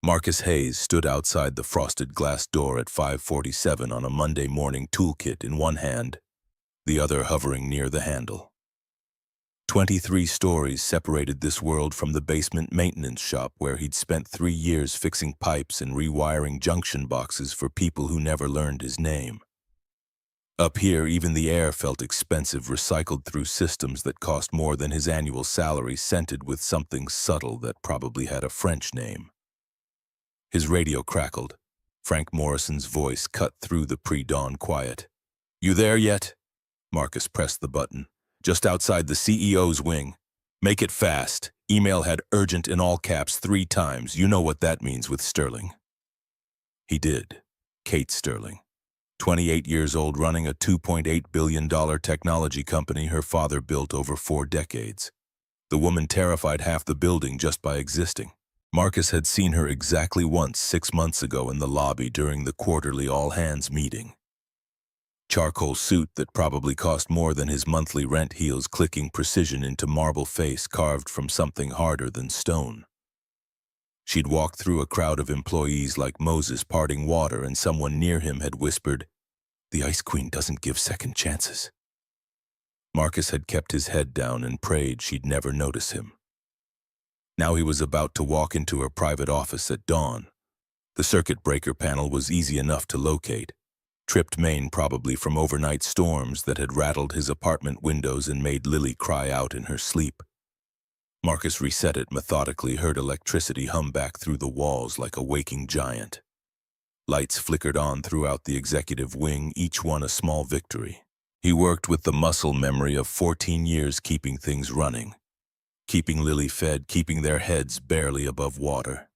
Marcus Hayes stood outside the frosted glass door at 5:47 on a Monday morning, toolkit in one hand, the other hovering near the handle. 23 stories separated this world from the basement maintenance shop where he'd spent 3 years fixing pipes and rewiring junction boxes for people who never learned his name. Up here, even the air felt expensive, recycled through systems that cost more than his annual salary, scented with something subtle that probably had a French name. His radio crackled. Frank Morrison's voice cut through the pre-dawn quiet. "You there yet?" Marcus pressed the button. "Just outside the CEO's wing. Make it fast. Email had urgent in all caps 3 times. You know what that means with Sterling." He did. Kate Sterling. 28 years old, running a $2.8 billion technology company her father built over 4 decades. The woman terrified half the building just by existing. Marcus had seen her exactly once 6 months ago in the lobby during the quarterly all-hands meeting. Charcoal suit that probably cost more than his monthly rent, heels clicking precision into marble face carved from something harder than stone. She'd walked through a crowd of employees like Moses parting water, and someone near him had whispered, "The Ice Queen doesn't give second chances." Marcus had kept his head down and prayed she'd never notice him. Now he was about to walk into her private office at dawn. The circuit breaker panel was easy enough to locate. Tripped main, probably from overnight storms that had rattled his apartment windows and made Lily cry out in her sleep. Marcus reset it methodically, heard electricity hum back through the walls like a waking giant. Lights flickered on throughout the executive wing, each one a small victory. He worked with the muscle memory of 14 years keeping things running. Keeping Lily fed, keeping their heads barely above water.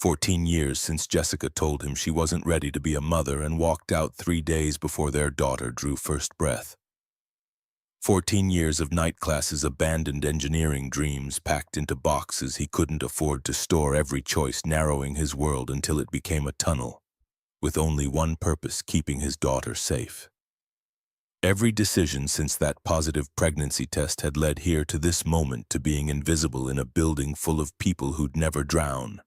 14 years since Jessica told him she wasn't ready to be a mother and walked out 3 days before their daughter drew first breath. 14 years of night classes, abandoned engineering dreams packed into boxes he couldn't afford to store, every choice narrowing his world until it became a tunnel, with only one purpose: keeping his daughter safe. Every decision since that positive pregnancy test had led here to this moment, to being invisible in a building full of people who'd never drown,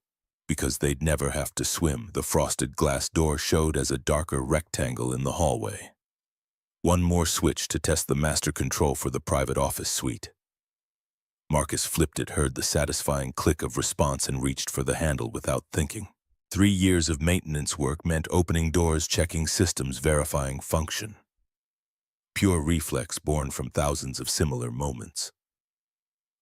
because they'd never have to swim. The frosted glass door showed as a darker rectangle in the hallway. One more switch to test the master control for the private office suite. Marcus flipped it, heard the satisfying click of response, and reached for the handle without thinking. 3 years of maintenance work meant opening doors, checking systems, verifying function. Pure reflex born from thousands of similar moments.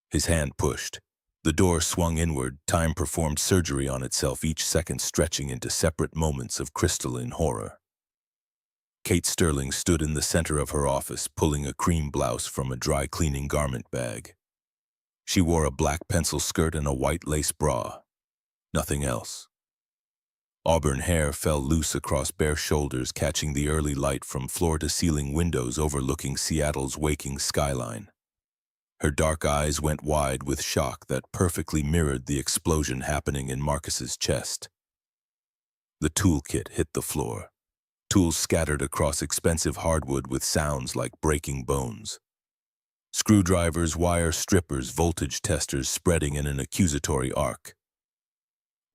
His hand pushed. The door swung inward. Time performed surgery on itself, each second stretching into separate moments of crystalline horror. Kate Sterling stood in the center of her office, pulling a cream blouse from a dry cleaning garment bag. She wore a black pencil skirt and a white lace bra. Nothing else. Auburn hair fell loose across bare shoulders, catching the early light from floor-to-ceiling windows overlooking Seattle's waking skyline. Her dark eyes went wide with shock that perfectly mirrored the explosion happening in Marcus's chest. The toolkit hit the floor. Tools scattered across expensive hardwood with sounds like breaking bones. Screwdrivers, wire strippers, voltage testers spreading in an accusatory arc.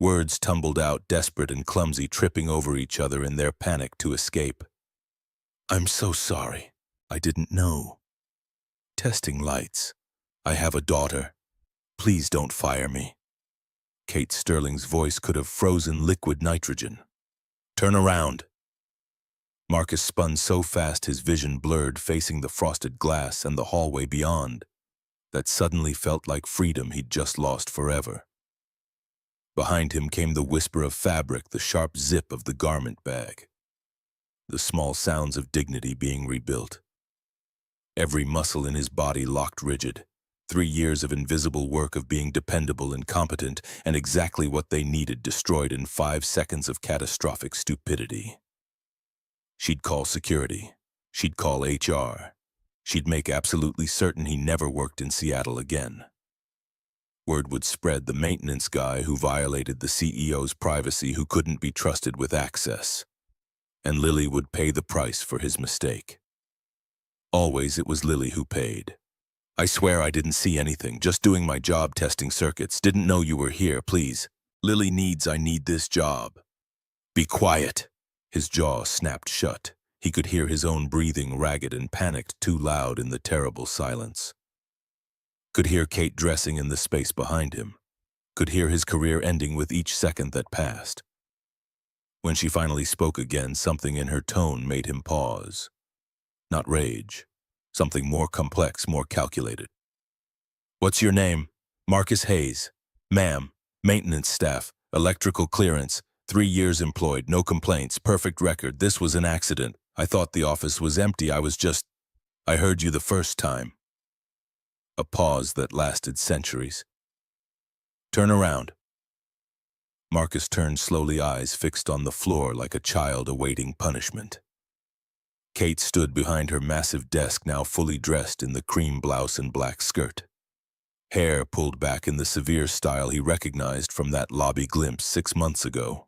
Words tumbled out, desperate and clumsy, tripping over each other in their panic to escape. "I'm so sorry. I didn't know. Testing lights. I have a daughter. Please don't fire me." Kate Sterling's voice could have frozen liquid nitrogen. "Turn around." Marcus spun so fast his vision blurred, facing the frosted glass and the hallway beyond, that suddenly felt like freedom he'd just lost forever. Behind him came the whisper of fabric, the sharp zip of the garment bag. The small sounds of dignity being rebuilt. Every muscle in his body locked rigid. 3 years of invisible work, of being dependable and competent, and exactly what they needed destroyed in 5 seconds of catastrophic stupidity. She'd call security. She'd call HR. She'd make absolutely certain he never worked in Seattle again. Word would spread, the maintenance guy who violated the CEO's privacy, who couldn't be trusted with access. And Lily would pay the price for his mistake. Always it was Lily who paid. "I swear I didn't see anything, just doing my job testing circuits. Didn't know you were here, please." Lily needs I need this job. Be quiet. His jaw snapped shut. He could hear his own breathing, ragged and panicked, too loud in the terrible silence. Could hear Kate dressing in the space behind him. Could hear his career ending with each second that passed. When she finally spoke again, something in her tone made him pause. Not rage. Something more complex, more calculated. What's your name? Marcus Hayes. Ma'am. Maintenance staff. Electrical clearance. 3 years employed. No complaints. Perfect record. This was an accident. I thought the office was empty. I heard you the first time. A pause that lasted centuries. Turn around. Marcus turned slowly, eyes fixed on the floor like a child awaiting punishment. Kate stood behind her massive desk, now fully dressed in the cream blouse and black skirt. Hair pulled back in the severe style he recognized from that lobby glimpse 6 months ago.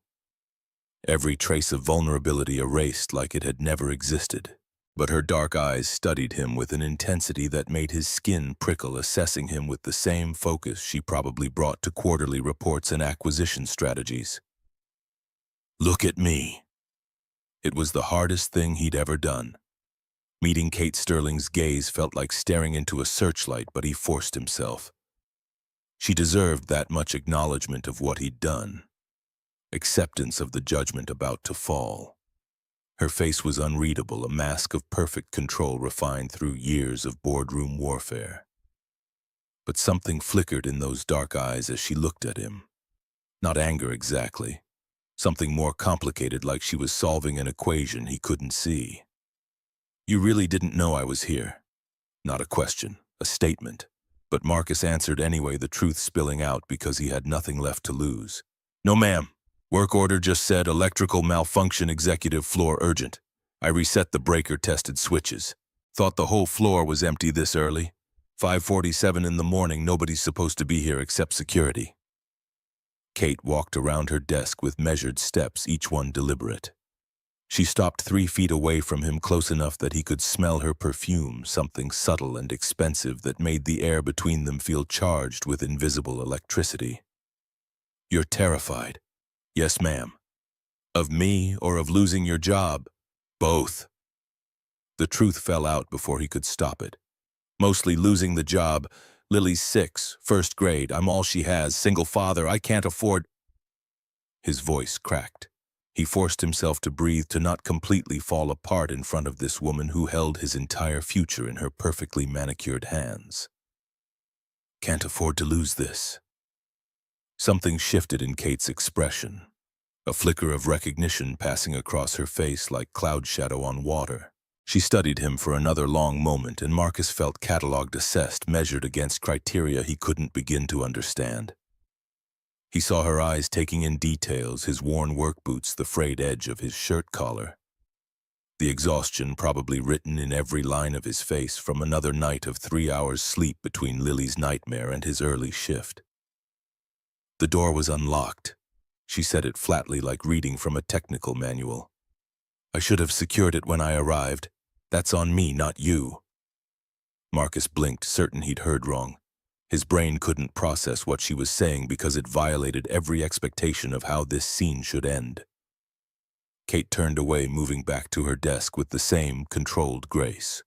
Every trace of vulnerability erased like it had never existed. But her dark eyes studied him with an intensity that made his skin prickle, assessing him with the same focus she probably brought to quarterly reports and acquisition strategies. Look at me. It was the hardest thing he'd ever done. Meeting Kate Sterling's gaze felt like staring into a searchlight, but he forced himself. She deserved that much acknowledgement of what he'd done. Acceptance of the judgment about to fall. Her face was unreadable, a mask of perfect control refined through years of boardroom warfare. But something flickered in those dark eyes as she looked at him. Not anger exactly. Something more complicated, like she was solving an equation he couldn't see. You really didn't know I was here? Not a question, a statement. But Marcus answered anyway, the truth spilling out because he had nothing left to lose. No, ma'am. Work order just said electrical malfunction, executive floor urgent. I reset the breaker, tested switches. Thought the whole floor was empty this early. 5:47 in the morning, nobody's supposed to be here except security. Kate walked around her desk with measured steps, each one deliberate. She stopped 3 feet away from him, close enough that he could smell her perfume, something subtle and expensive that made the air between them feel charged with invisible electricity. You're terrified. Yes, ma'am. Of me or of losing your job? Both. The truth fell out before he could stop it. Mostly losing the job. Lily's 6, first grade. I'm all she has. Single father. I can't afford. His voice cracked. He forced himself to breathe, to not completely fall apart in front of this woman who held his entire future in her perfectly manicured hands. Can't afford to lose this. Something shifted in Kate's expression, a flicker of recognition passing across her face like cloud shadow on water. She studied him for another long moment, and Marcus felt catalogued, assessed, measured against criteria he couldn't begin to understand. He saw her eyes taking in details, his worn work boots, the frayed edge of his shirt collar. The exhaustion probably written in every line of his face from another night of 3 hours sleep between Lily's nightmare and his early shift. The door was unlocked. She said it flatly, like reading from a technical manual. I should have secured it when I arrived. That's on me, not you. Marcus blinked, certain he'd heard wrong. His brain couldn't process what she was saying because it violated every expectation of how this scene should end. Kate turned away, moving back to her desk with the same controlled grace.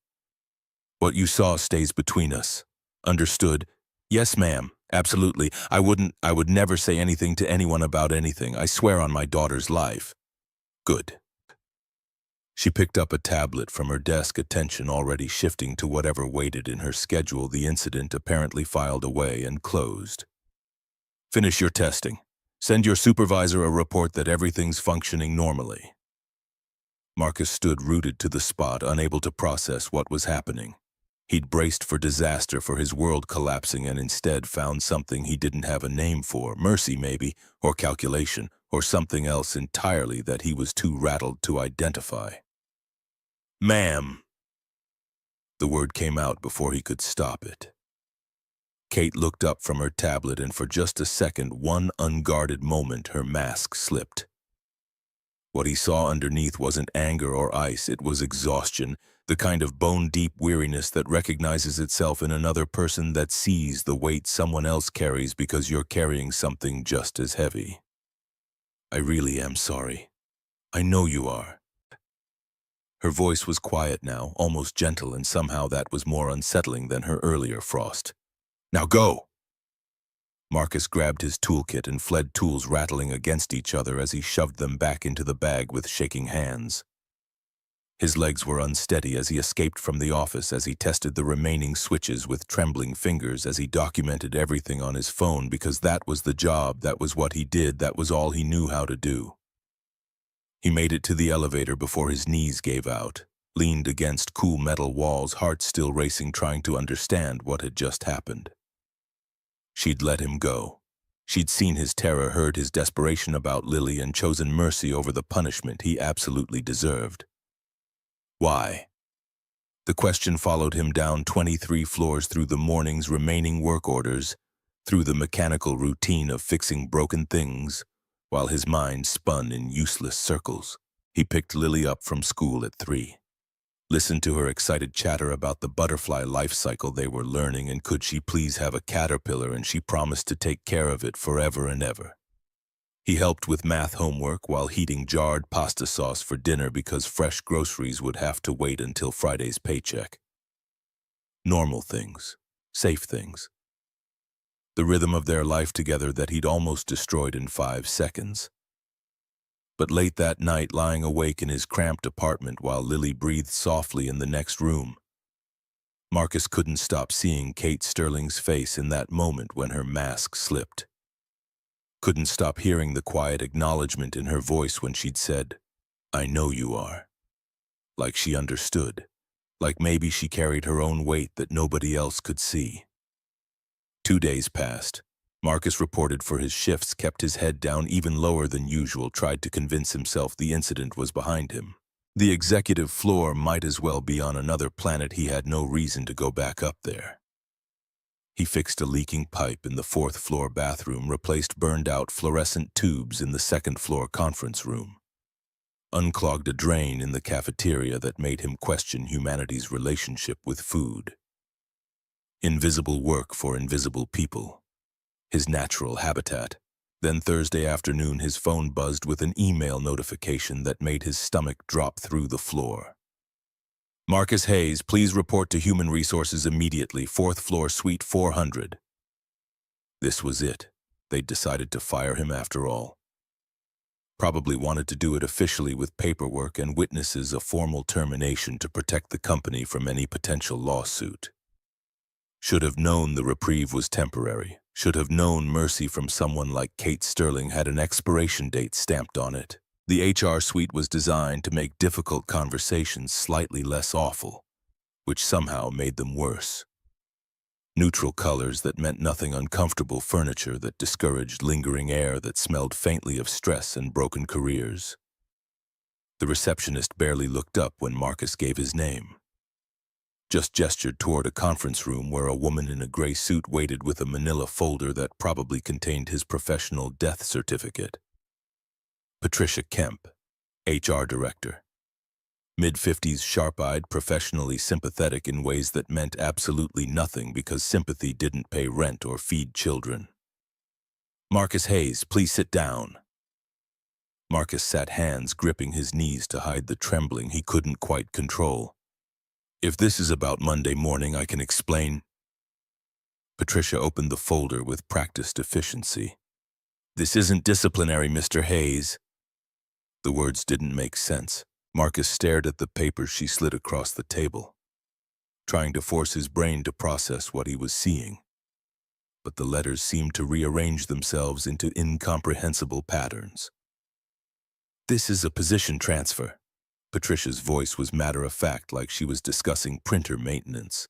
What you saw stays between us. Understood? Yes, ma'am. Absolutely. I would never say anything to anyone about anything. I swear on my daughter's life. Good. She picked up a tablet from her desk, attention already shifting to whatever waited in her schedule. The incident apparently filed away and closed. Finish your testing. Send your supervisor a report that everything's functioning normally. Marcus stood rooted to the spot, unable to process what was happening. He'd braced for disaster, for his world collapsing, and instead found something he didn't have a name for. Mercy, maybe, or calculation, or something else entirely that he was too rattled to identify. Ma'am. The word came out before he could stop it. Kate looked up from her tablet, and for just a second, one unguarded moment, her mask slipped. What he saw underneath wasn't anger or ice, it was exhaustion, The kind of bone-deep weariness that recognizes itself in another person, that sees the weight someone else carries because you're carrying something just as heavy. I really am sorry. I know you are. Her voice was quiet now, almost gentle, and somehow that was more unsettling than her earlier frost. Now go! Marcus grabbed his toolkit and fled, tools rattling against each other as he shoved them back into the bag with shaking hands. His legs were unsteady as he escaped from the office, as he tested the remaining switches with trembling fingers, as he documented everything on his phone, because that was the job, that was what he did, that was all he knew how to do. He made it to the elevator before his knees gave out, leaned against cool metal walls, heart still racing, trying to understand what had just happened. She'd let him go. She'd seen his terror, heard his desperation about Lily, and chosen mercy over the punishment he absolutely deserved. Why? The question followed him down 23 floors, through the morning's remaining work orders, through the mechanical routine of fixing broken things, while his mind spun in useless circles. He picked Lily up from school at 3. Listened to her excited chatter about the butterfly life cycle they were learning, and could she please have a caterpillar, and she promised to take care of it forever and ever. He helped with math homework while heating jarred pasta sauce for dinner because fresh groceries would have to wait until Friday's paycheck. Normal things, safe things. The rhythm of their life together that he'd almost destroyed in 5 seconds. But late that night, lying awake in his cramped apartment while Lily breathed softly in the next room, Marcus couldn't stop seeing Kate Sterling's face in that moment when her mask slipped. Couldn't stop hearing the quiet acknowledgement in her voice when she'd said, "I know you are." Like she understood. Like maybe she carried her own weight that nobody else could see. 2 days passed. Marcus reported for his shifts, kept his head down even lower than usual, tried to convince himself the incident was behind him. The executive floor might as well be on another planet. He had no reason to go back up there. He fixed a leaking pipe in the 4th floor bathroom, replaced burned-out fluorescent tubes in the 2nd floor conference room, unclogged a drain in the cafeteria that made him question humanity's relationship with food. Invisible work for invisible people, his natural habitat. Then Thursday afternoon, his phone buzzed with an email notification that made his stomach drop through the floor. Marcus Hayes, please report to Human Resources immediately, 4th floor, suite 400. This was it. They'd decided to fire him after all. Probably wanted to do it officially with paperwork and witnesses, a formal termination to protect the company from any potential lawsuit. Should have known the reprieve was temporary. Should have known mercy from someone like Kate Sterling had an expiration date stamped on it. The HR suite was designed to make difficult conversations slightly less awful, which somehow made them worse. Neutral colors that meant nothing, uncomfortable furniture that discouraged lingering air that smelled faintly of stress and broken careers. The receptionist barely looked up when Marcus gave his name. Just gestured toward a conference room where a woman in a gray suit waited with a manila folder that probably contained his professional death certificate. Patricia Kemp, HR director. Mid-50s, sharp-eyed, professionally sympathetic in ways that meant absolutely nothing because sympathy didn't pay rent or feed children. Marcus Hayes, please sit down. Marcus sat, hands gripping his knees to hide the trembling he couldn't quite control. If this is about Monday morning, I can explain. Patricia opened the folder with practiced efficiency. This isn't disciplinary, Mr. Hayes. The words didn't make sense. Marcus stared at the papers she slid across the table, trying to force his brain to process what he was seeing. But the letters seemed to rearrange themselves into incomprehensible patterns. This is a position transfer. Patricia's voice was matter-of-fact, like she was discussing printer maintenance.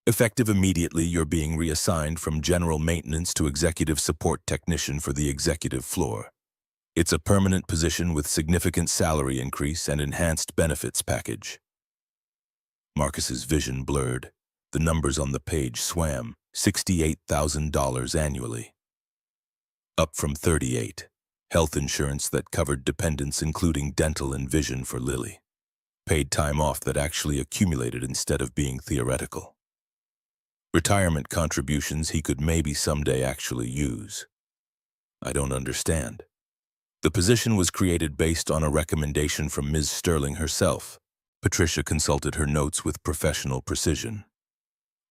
Effective immediately, you're being reassigned from general maintenance to executive support technician for the executive floor. It's a permanent position with significant salary increase and enhanced benefits package. Marcus's vision blurred. The numbers on the page swam. $68,000 annually. Up from 38. Health insurance that covered dependents, including dental and vision for Lily. paid time off that actually accumulated instead of being theoretical. Retirement contributions he could maybe someday actually use. I don't understand. The position was created based on a recommendation from Ms. Sterling herself. Patricia consulted her notes with professional precision.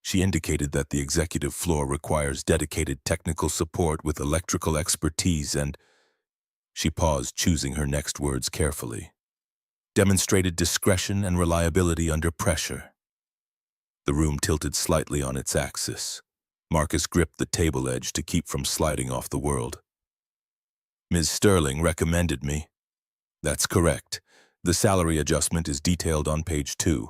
She indicated that the executive floor requires dedicated technical support with electrical expertise and, she paused, choosing her next words carefully, demonstrated discretion and reliability under pressure. The room tilted slightly on its axis. Marcus gripped the table edge to keep from sliding off the world. Ms. Sterling recommended me. That's correct. The salary adjustment is detailed on page 2.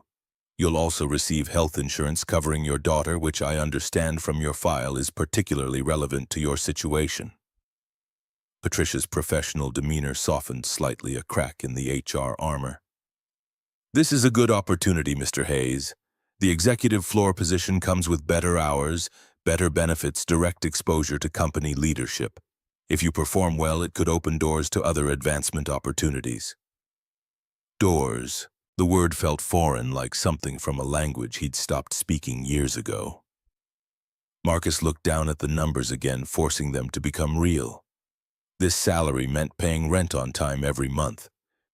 You'll also receive health insurance covering your daughter, which I understand from your file is particularly relevant to your situation. Patricia's professional demeanor softened slightly, a crack in the HR armor. This is a good opportunity, Mr. Hayes. The executive floor position comes with better hours, better benefits, direct exposure to company leadership. If you perform well, it could open doors to other advancement opportunities. Doors. The word felt foreign, like something from a language he'd stopped speaking years ago. Marcus looked down at the numbers again, forcing them to become real. This salary meant paying rent on time every month,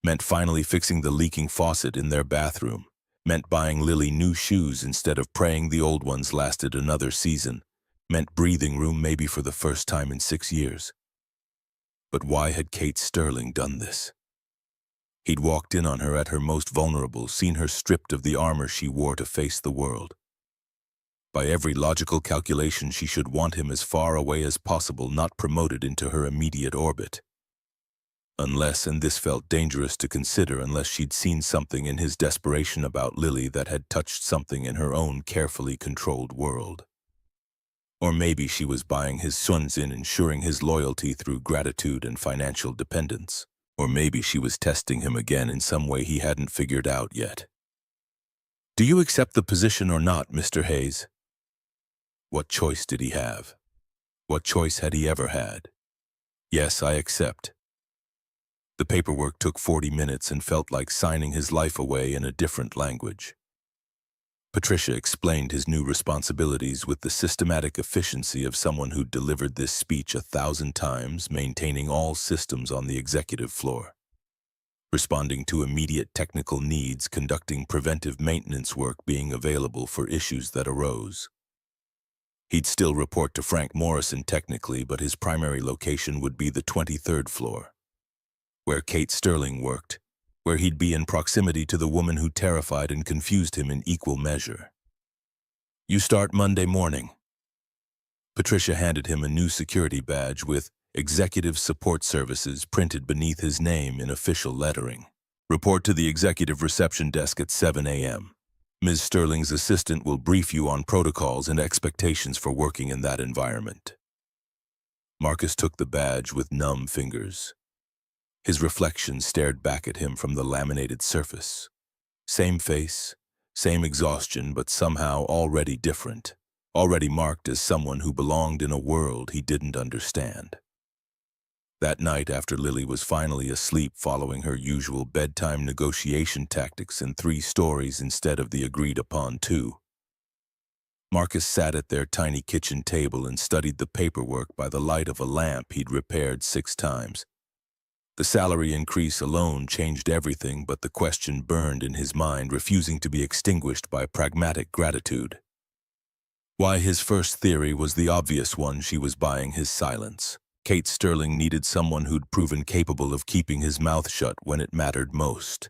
meant finally fixing the leaking faucet in their bathroom, meant buying Lily new shoes instead of praying the old ones lasted another season, meant breathing room maybe for the first time in 6 years. But why had Kate Sterling done this? He'd walked in on her at her most vulnerable, seen her stripped of the armor she wore to face the world. By every logical calculation, she should want him as far away as possible, not promoted into her immediate orbit. Unless, and this felt dangerous to consider, unless she'd seen something in his desperation about Lily that had touched something in her own carefully controlled world. Or maybe she was buying his sons in, ensuring his loyalty through gratitude and financial dependence. Or maybe she was testing him again in some way he hadn't figured out yet. Do you accept the position or not, Mr. Hayes? What choice did he have? What choice had he ever had? Yes, I accept. The paperwork took 40 minutes and felt like signing his life away in a different language. Patricia explained his new responsibilities with the systematic efficiency of someone who'd delivered this speech 1,000 times, maintaining all systems on the executive floor, responding to immediate technical needs, conducting preventive maintenance work, being available for issues that arose. He'd still report to Frank Morrison technically, but his primary location would be the 23rd floor, where Kate Sterling worked, where he'd be in proximity to the woman who terrified and confused him in equal measure. You start Monday morning. Patricia handed him a new security badge with Executive Support Services printed beneath his name in official lettering. Report to the executive reception desk at 7 a.m. Ms. Sterling's assistant will brief you on protocols and expectations for working in that environment. Marcus took the badge with numb fingers. His reflection stared back at him from the laminated surface. Same face, same exhaustion, but somehow already different, already marked as someone who belonged in a world he didn't understand. That night, after Lily was finally asleep following her usual bedtime negotiation tactics in 3 stories instead of the agreed-upon 2, Marcus sat at their tiny kitchen table and studied the paperwork by the light of a lamp he'd repaired 6 times. The salary increase alone changed everything, but the question burned in his mind, refusing to be extinguished by pragmatic gratitude. Why, his first theory was the obvious one: she was buying his silence. Kate Sterling needed someone who'd proven capable of keeping his mouth shut when it mattered most.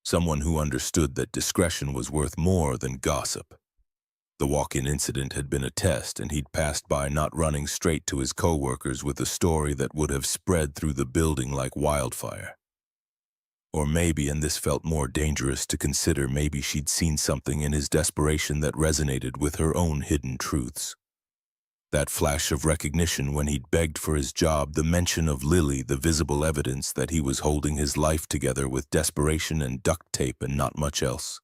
Someone who understood that discretion was worth more than gossip. The walk-in incident had been a test, and he'd passed by, not running straight to his co-workers with a story that would have spread through the building like wildfire. Or maybe, and this felt more dangerous to consider, maybe she'd seen something in his desperation that resonated with her own hidden truths. That flash of recognition when he'd begged for his job, the mention of Lily, the visible evidence that he was holding his life together with desperation and duct tape and not much else.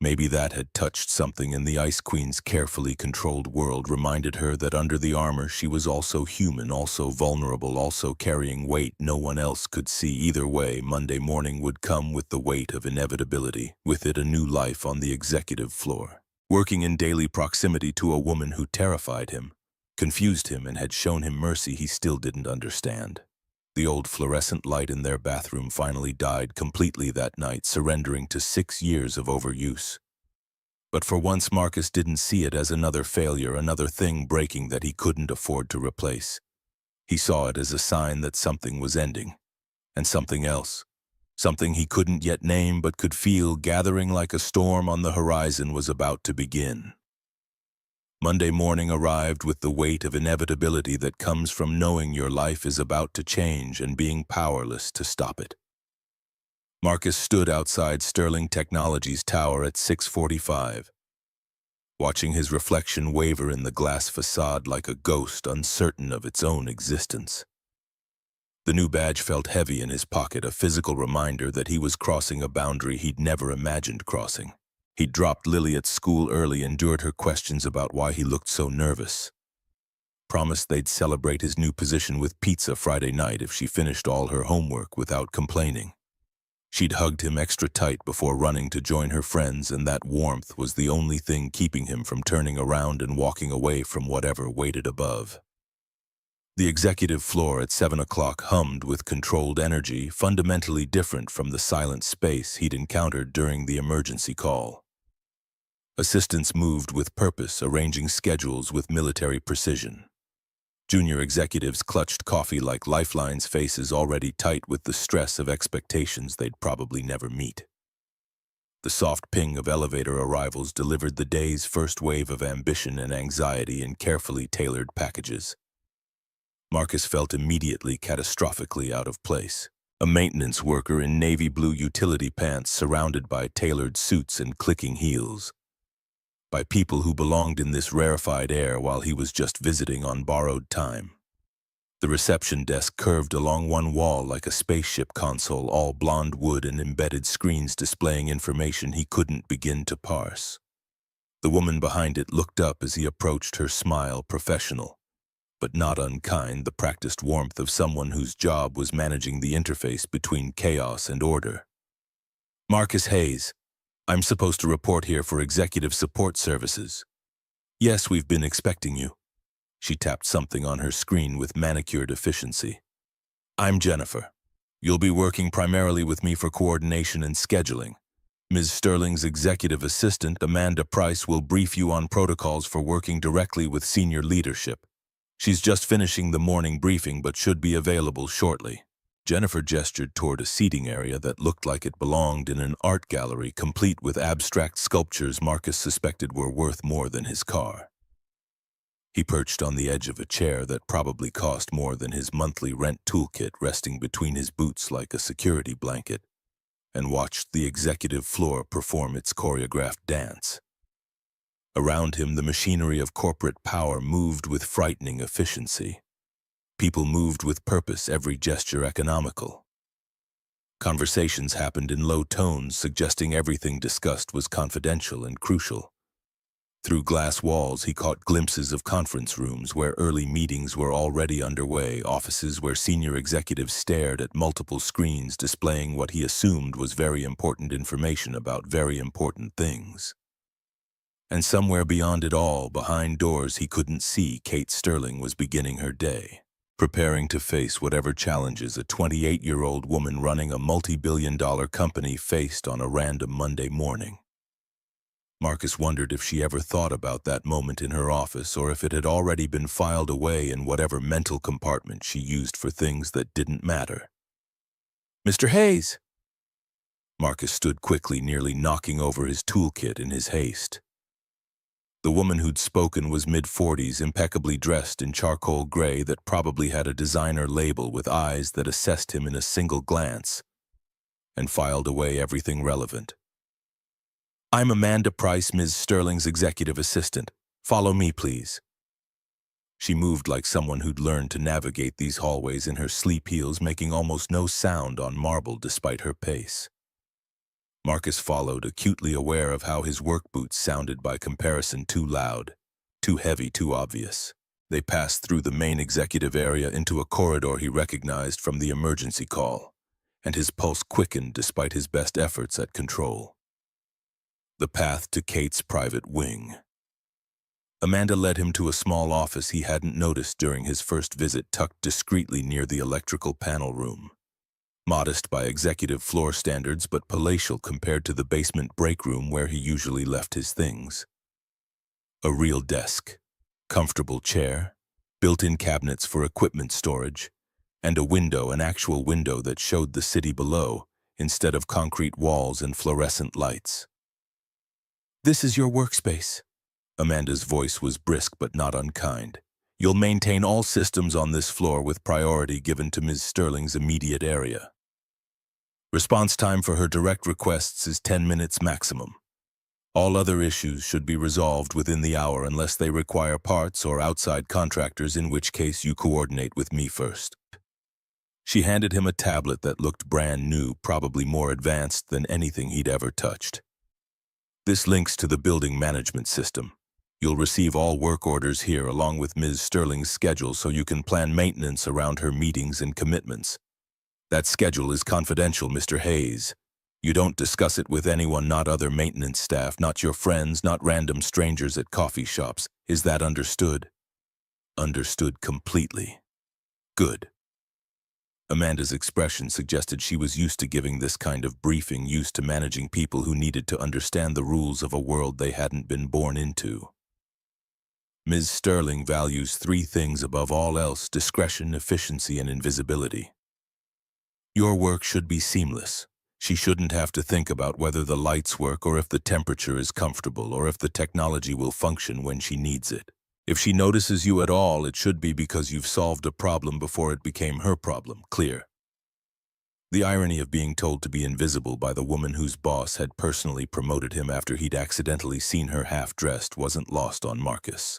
Maybe that had touched something in the Ice Queen's carefully controlled world, reminded her that under the armor she was also human, also vulnerable, also carrying weight no one else could see. Either way, Monday morning would come with the weight of inevitability, with it a new life on the executive floor. Working in daily proximity to a woman who terrified him, confused him, and had shown him mercy he still didn't understand. The old fluorescent light in their bathroom finally died completely that night, surrendering to 6 years of overuse. But for once, Marcus didn't see it as another failure, another thing breaking that he couldn't afford to replace. He saw it as a sign that something was ending, and something else, something he couldn't yet name but could feel gathering like a storm on the horizon, was about to begin. Monday morning arrived with the weight of inevitability that comes from knowing your life is about to change and being powerless to stop it. Marcus stood outside Sterling Technologies Tower at 6:45, watching his reflection waver in the glass facade like a ghost uncertain of its own existence. The new badge felt heavy in his pocket, a physical reminder that he was crossing a boundary he'd never imagined crossing. He dropped Lily at school early, endured her questions about why he looked so nervous. Promised they'd celebrate his new position with pizza Friday night if she finished all her homework without complaining. She'd hugged him extra tight before running to join her friends, and that warmth was the only thing keeping him from turning around and walking away from whatever waited above. The executive floor at 7 o'clock hummed with controlled energy, fundamentally different from the silent space he'd encountered during the emergency call. Assistants moved with purpose, arranging schedules with military precision. Junior executives clutched coffee like lifelines, faces already tight with the stress of expectations they'd probably never meet. The soft ping of elevator arrivals delivered the day's first wave of ambition and anxiety in carefully tailored packages. Marcus felt immediately catastrophically out of place. A maintenance worker in navy blue utility pants, surrounded by tailored suits and clicking heels. By people who belonged in this rarefied air while he was just visiting on borrowed time. The reception desk curved along one wall like a spaceship console, all blonde wood and embedded screens displaying information he couldn't begin to parse. The woman behind it looked up as he approached, her smile professional, but not unkind, the practiced warmth of someone whose job was managing the interface between chaos and order. Marcus Hayes, I'm supposed to report here for executive support services. Yes, we've been expecting you. She tapped something on her screen with manicured efficiency. I'm Jennifer. You'll be working primarily with me for coordination and scheduling. Ms. Sterling's executive assistant, Amanda Price, will brief you on protocols for working directly with senior leadership. She's just finishing the morning briefing but should be available shortly. Jennifer gestured toward a seating area that looked like it belonged in an art gallery, complete with abstract sculptures Marcus suspected were worth more than his car. He perched on the edge of a chair that probably cost more than his monthly rent toolkit, resting between his boots like a security blanket, and watched the executive floor perform its choreographed dance. Around him, the machinery of corporate power moved with frightening efficiency. People moved with purpose, every gesture economical. Conversations happened in low tones, suggesting everything discussed was confidential and crucial. Through glass walls, he caught glimpses of conference rooms where early meetings were already underway, offices where senior executives stared at multiple screens displaying what he assumed was very important information about very important things. And somewhere beyond it all, behind doors he couldn't see, Kate Sterling was beginning her day, preparing to face whatever challenges a 28-year-old woman running a multi-billion-dollar company faced on a random Monday morning. Marcus wondered if she ever thought about that moment in her office, or if it had already been filed away in whatever mental compartment she used for things that didn't matter. "Mr. Hayes!" Marcus stood quickly, nearly knocking over his toolkit in his haste. The woman who'd spoken was mid-40s, impeccably dressed in charcoal gray that probably had a designer label, with eyes that assessed him in a single glance and filed away everything relevant. "I'm Amanda Price, Ms. Sterling's executive assistant. Follow me, please." She moved like someone who'd learned to navigate these hallways in her sleep heels, making almost no sound on marble despite her pace. Marcus followed, acutely aware of how his work boots sounded by comparison too loud, too heavy, too obvious. They passed through the main executive area into a corridor he recognized from the emergency call, and his pulse quickened despite his best efforts at control. The path to Kate's private wing. Amanda led him to a small office he hadn't noticed during his first visit, tucked discreetly near the electrical panel room. Modest by executive floor standards, but palatial compared to the basement break room where he usually left his things. A real desk, comfortable chair, built-in cabinets for equipment storage, and a window, an actual window that showed the city below, instead of concrete walls and fluorescent lights. "This is your workspace." Amanda's voice was brisk but not unkind. "You'll maintain all systems on this floor with priority given to Ms. Sterling's immediate area. Response time for her direct requests is 10 minutes maximum. All other issues should be resolved within the hour unless they require parts or outside contractors, in which case you coordinate with me first." She handed him a tablet that looked brand new, probably more advanced than anything he'd ever touched. "This links to the building management system. You'll receive all work orders here along with Ms. Sterling's schedule so you can plan maintenance around her meetings and commitments. That schedule is confidential, Mr. Hayes. You don't discuss it with anyone, not other maintenance staff, not your friends, not random strangers at coffee shops. Is that understood?" "Understood completely." "Good." Amanda's expression suggested she was used to giving this kind of briefing, used to managing people who needed to understand the rules of a world they hadn't been born into. "Ms. Sterling values 3 things above all else: discretion, efficiency, and invisibility. Your work should be seamless. She shouldn't have to think about whether the lights work or if the temperature is comfortable or if the technology will function when she needs it. If she notices you at all, it should be because you've solved a problem before it became her problem. Clear?" The irony of being told to be invisible by the woman whose boss had personally promoted him after he'd accidentally seen her half-dressed wasn't lost on Marcus.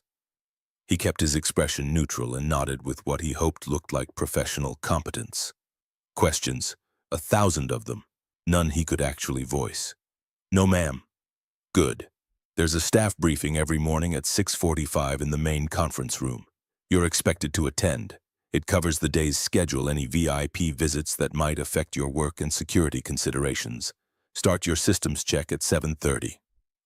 He kept his expression neutral and nodded with what he hoped looked like professional competence. Questions, 1,000 of them, none he could actually voice. "No, ma'am." "Good. There's a staff briefing every morning at 6:45 in the main conference room. You're expected to attend. It covers the day's schedule, any VIP visits that might affect your work, and security considerations. Start your systems check at 7:30.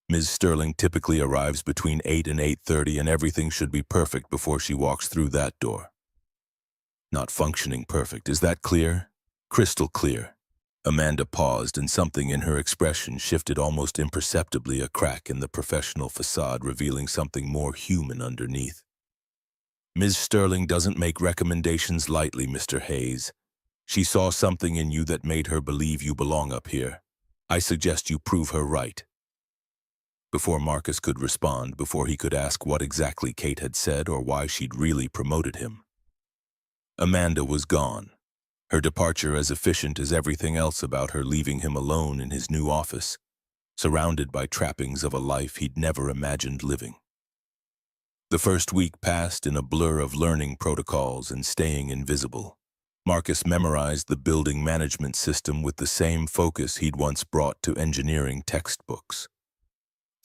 Ms. Sterling typically arrives between 8 and 8:30, and everything should be perfect before she walks through that door." "Not functioning perfect, is that clear?" "Crystal clear." Amanda paused, and something in her expression shifted almost imperceptibly, a crack in the professional facade revealing something more human underneath. "Ms. Sterling doesn't make recommendations lightly, Mr. Hayes. She saw something in you that made her believe you belong up here. I suggest you prove her right." Before Marcus could respond, before he could ask what exactly Kate had said or why she'd really promoted him, Amanda was gone. Her departure as efficient as everything else about her, leaving him alone in his new office, surrounded by trappings of a life he'd never imagined living. The first week passed in a blur of learning protocols and staying invisible. Marcus memorized the building management system with the same focus he'd once brought to engineering textbooks.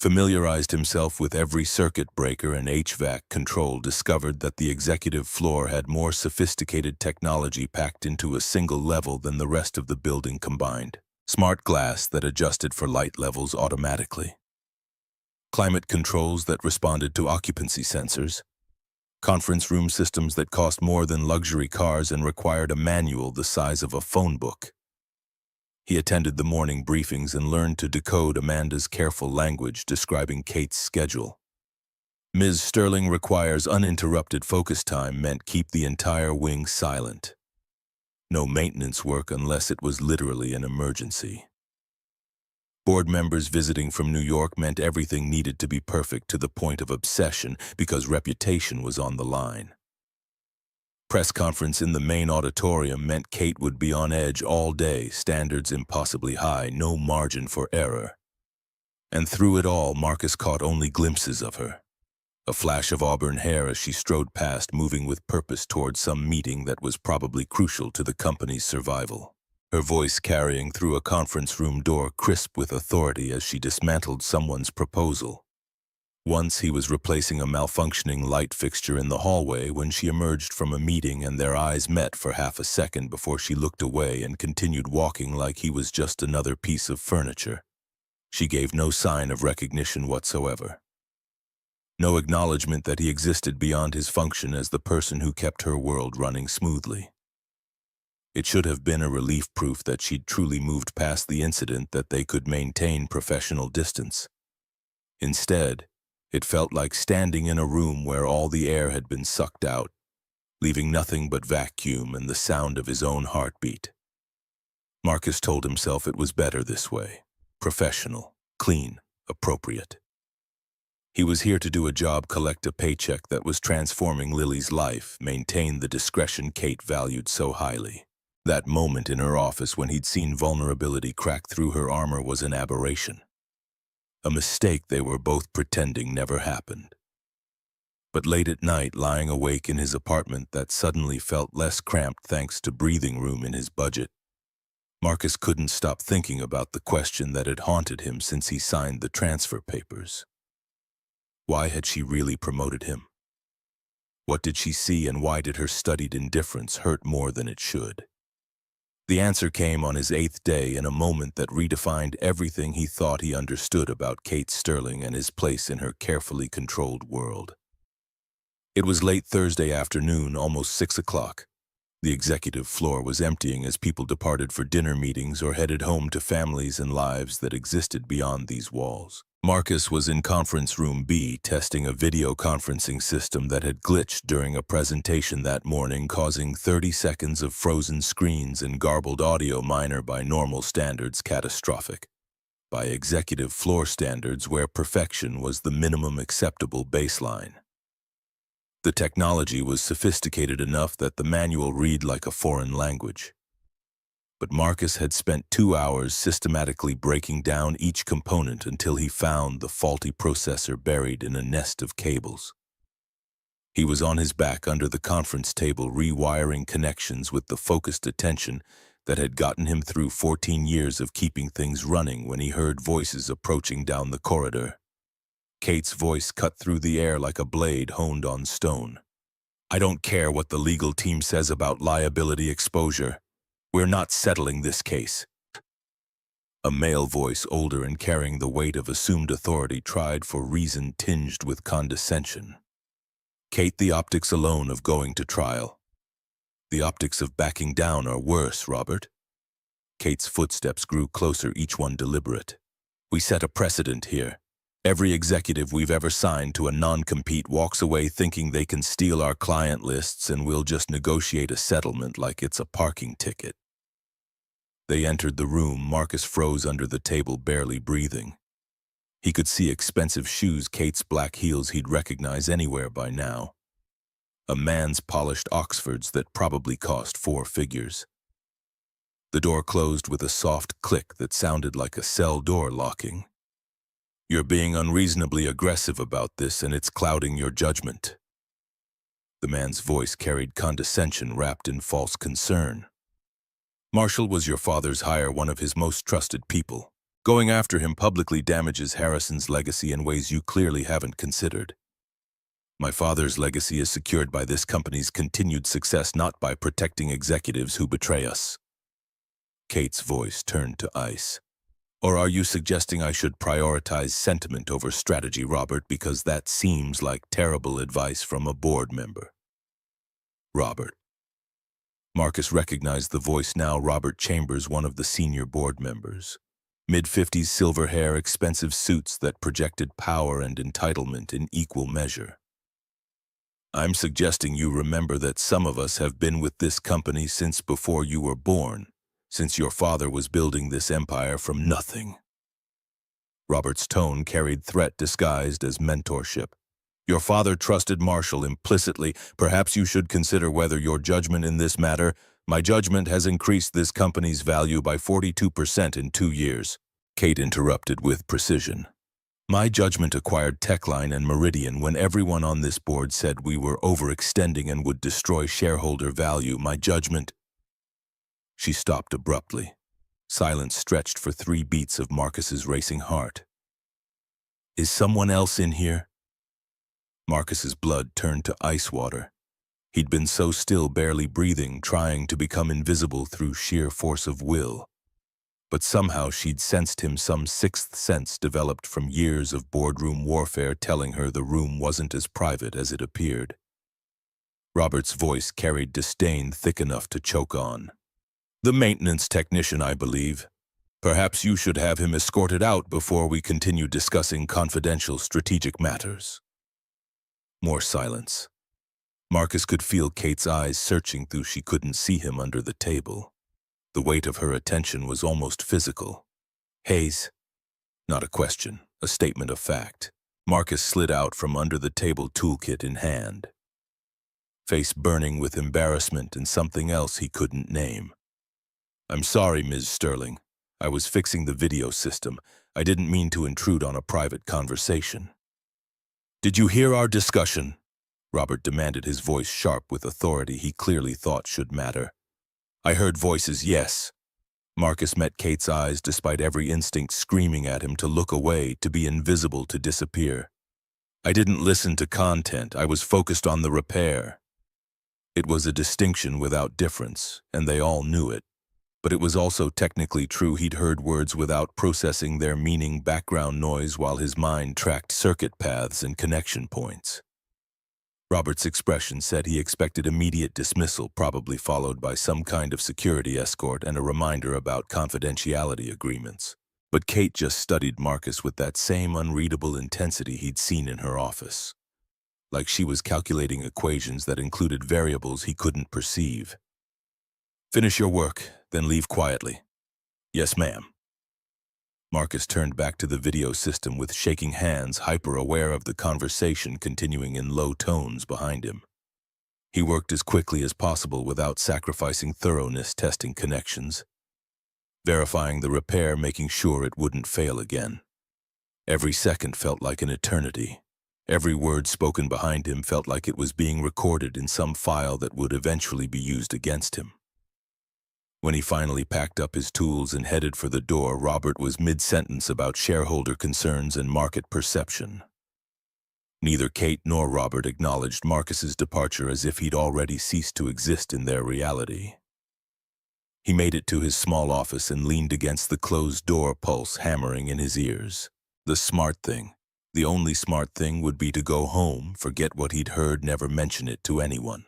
Familiarized himself with every circuit breaker and HVAC control, discovered that the executive floor had more sophisticated technology packed into a single level than the rest of the building combined. Smart glass that adjusted for light levels automatically. Climate controls that responded to occupancy sensors. Conference room systems that cost more than luxury cars and required a manual the size of a phone book. He attended the morning briefings and learned to decode Amanda's careful language describing Kate's schedule. "Ms. Sterling requires uninterrupted focus time" meant keep the entire wing silent. No maintenance work unless it was literally an emergency. Board members visiting from New York meant everything needed to be perfect to the point of obsession because reputation was on the line. Press conference in the main auditorium meant Kate would be on edge all day, standards impossibly high, no margin for error. And through it all, Marcus caught only glimpses of her. A flash of auburn hair as she strode past, moving with purpose towards some meeting that was probably crucial to the company's survival. her voice carrying through a conference room door crisp with authority as she dismantled someone's proposal. Once he was replacing a malfunctioning light fixture in the hallway when she emerged from a meeting and their eyes met for half a second before she looked away and continued walking like he was just another piece of furniture. She gave no sign of recognition whatsoever. No acknowledgement that he existed beyond his function as the person who kept her world running smoothly. It should have been a relief proof that she'd truly moved past the incident that they could maintain professional distance. Instead, it felt like standing in a room where all the air had been sucked out, leaving nothing but vacuum and the sound of his own heartbeat. Marcus told himself it was better this way. Professional, clean, appropriate. He was here to do a job, collect a paycheck that was transforming Lily's life, maintain the discretion Kate valued so highly. That moment in her office when he'd seen vulnerability crack through her armor was an aberration. A mistake they were both pretending never happened. But late at night, lying awake in his apartment that suddenly felt less cramped thanks to breathing room in his budget, Marcus couldn't stop thinking about the question that had haunted him since he signed the transfer papers. Why had she really promoted him? What did she see, and why did her studied indifference hurt more than it should? The answer came on his 8th day in a moment that redefined everything he thought he understood about Kate Sterling and his place in her carefully controlled world. It was late Thursday afternoon, almost 6 o'clock. The executive floor was emptying as people departed for dinner meetings or headed home to families and lives that existed beyond these walls. Marcus was in conference room B testing a video conferencing system that had glitched during a presentation that morning, causing 30 seconds of frozen screens and garbled audio minor by normal standards catastrophic. By executive floor standards, where perfection was the minimum acceptable baseline. The technology was sophisticated enough that the manual read like a foreign language. But Marcus had spent 2 hours systematically breaking down each component until he found the faulty processor buried in a nest of cables. He was on his back under the conference table, rewiring connections with the focused attention that had gotten him through 14 years of keeping things running when he heard voices approaching down the corridor. Kate's voice cut through the air like a blade honed on stone. "I don't care what the legal team says about liability exposure. We're not settling this case." A male voice, older and carrying the weight of assumed authority, tried for reason tinged with condescension. "Kate, the optics alone of going to trial. The optics of backing down are worse, Robert." Kate's footsteps grew closer, each one deliberate. "We set a precedent here. Every executive we've ever signed to a non-compete walks away thinking they can steal our client lists and we'll just negotiate a settlement like it's a parking ticket." They entered the room. Marcus froze under the table, barely breathing. He could see expensive shoes, Kate's black heels he'd recognize anywhere by now. A man's polished Oxfords that probably cost 4 figures. The door closed with a soft click that sounded like a cell door locking. "You're being unreasonably aggressive about this, and it's clouding your judgment." The man's voice carried condescension wrapped in false concern. "Marshall was your father's hire, one of his most trusted people. Going after him publicly damages Harrison's legacy in ways you clearly haven't considered. My father's legacy is secured by this company's continued success, not by protecting executives who betray us." Kate's voice turned to ice. "Or are you suggesting I should prioritize sentiment over strategy, Robert, because that seems like terrible advice from a board member?" "Robert." Marcus recognized the voice now. Robert Chambers, one of the senior board members. Mid-50s, silver hair, expensive suits that projected power and entitlement in equal measure. "I'm suggesting you remember that some of us have been with this company since before you were born, since your father was building this empire from nothing." Robert's tone carried threat disguised as mentorship. "Your father trusted Marshall implicitly. Perhaps you should consider whether your judgment in this matter—" "My judgment has increased this company's value by 42% in 2 years. Kate interrupted with precision. "My judgment acquired Techline and Meridian when everyone on this board said we were overextending and would destroy shareholder value. My judgment—" She stopped abruptly. Silence stretched for 3 beats of Marcus's racing heart. "Is someone else in here?" Marcus's blood turned to ice water. He'd been so still, barely breathing, trying to become invisible through sheer force of will. But somehow she'd sensed him, some sixth sense developed from years of boardroom warfare telling her the room wasn't as private as it appeared. Robert's voice carried disdain thick enough to choke on. "The maintenance technician, I believe. Perhaps you should have him escorted out before we continue discussing confidential strategic matters." More silence. Marcus could feel Kate's eyes searching though she couldn't see him under the table. The weight of her attention was almost physical. "Hayes?" Not a question, a statement of fact. Marcus slid out from under the table, toolkit in hand, face burning with embarrassment and something else he couldn't name. "I'm sorry, Ms. Sterling. I was fixing the video system. I didn't mean to intrude on a private conversation." "Did you hear our discussion?" Robert demanded, his voice sharp with authority he clearly thought should matter. "I heard voices, yes." Marcus met Kate's eyes despite every instinct screaming at him to look away, to be invisible, to disappear. "I didn't listen to content. I was focused on the repair." It was a distinction without difference, and they all knew it. But it was also technically true. He'd heard words without processing their meaning, background noise, while his mind tracked circuit paths and connection points. Robert's expression said he expected immediate dismissal, probably followed by some kind of security escort and a reminder about confidentiality agreements. But Kate just studied Marcus with that same unreadable intensity he'd seen in her office. Like she was calculating equations that included variables he couldn't perceive. "Finish your work, then leave quietly." "Yes, ma'am." Marcus turned back to the video system with shaking hands, hyper-aware of the conversation continuing in low tones behind him. He worked as quickly as possible without sacrificing thoroughness, testing connections, verifying the repair, making sure it wouldn't fail again. Every second felt like an eternity. Every word spoken behind him felt like it was being recorded in some file that would eventually be used against him. When he finally packed up his tools and headed for the door, Robert was mid-sentence about shareholder concerns and market perception. Neither Kate nor Robert acknowledged Marcus's departure, as if he'd already ceased to exist in their reality. He made it to his small office and leaned against the closed door, pulse hammering in his ears. The smart thing, the only smart thing, would be to go home, forget what he'd heard, never mention it to anyone.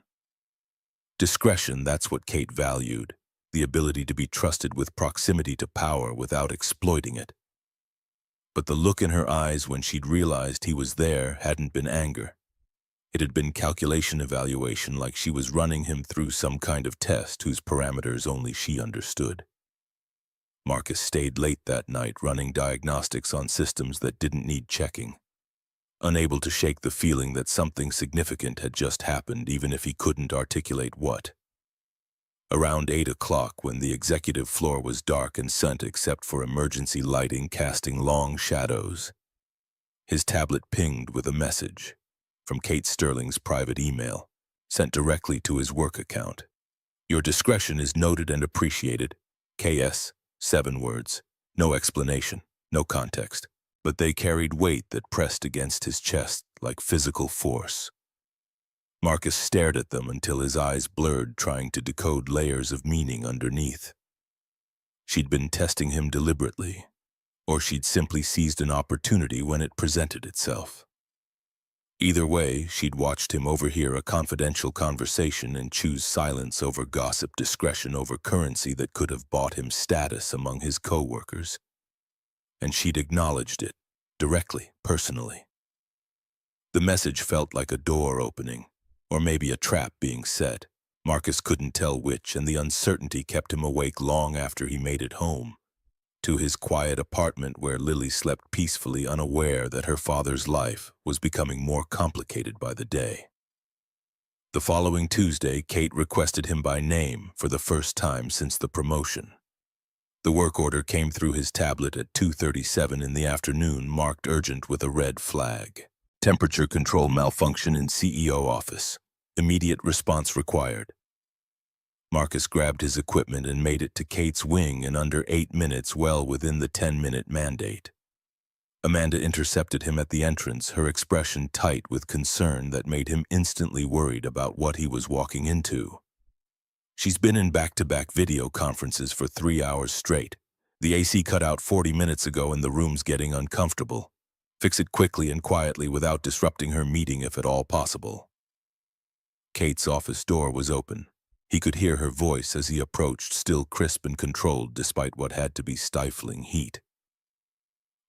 Discretion, that's what Kate valued. The ability to be trusted with proximity to power without exploiting it. But the look in her eyes when she'd realized he was there hadn't been anger. It had been calculation, evaluation, like she was running him through some kind of test whose parameters only she understood. Marcus stayed late that night, running diagnostics on systems that didn't need checking, unable to shake the feeling that something significant had just happened, even if he couldn't articulate what. Around 8 o'clock, when the executive floor was dark and sent except for emergency lighting casting long shadows, his tablet pinged with a message from Kate Sterling's private email, sent directly to his work account. "Your discretion is noted and appreciated. KS, 7 words, no explanation, no context, but they carried weight that pressed against his chest like physical force. Marcus stared at them until his eyes blurred, trying to decode layers of meaning underneath. She'd been testing him deliberately, or she'd simply seized an opportunity when it presented itself. Either way, she'd watched him overhear a confidential conversation and choose silence over gossip, discretion over currency that could have bought him status among his co-workers. And she'd acknowledged it, directly, personally. The message felt like a door opening, or maybe a trap being set. Marcus couldn't tell which, and the uncertainty kept him awake long after he made it home, to his quiet apartment where Lily slept peacefully, unaware that her father's life was becoming more complicated by the day. The following Tuesday, Kate requested him by name for the first time since the promotion. The work order came through his tablet at 2:37 in the afternoon, marked urgent with a red flag. Temperature control malfunction in CEO office. Immediate response required. Marcus grabbed his equipment and made it to Kate's wing in under 8 minutes, well within the 10-minute mandate. Amanda intercepted him at the entrance, her expression tight with concern that made him instantly worried about what he was walking into. She's been in back-to-back video conferences for 3 hours straight. The AC cut out 40 minutes ago and the room's getting uncomfortable. Fix it quickly and quietly without disrupting her meeting if at all possible. Kate's office door was open. He could hear her voice as he approached, still crisp and controlled despite what had to be stifling heat.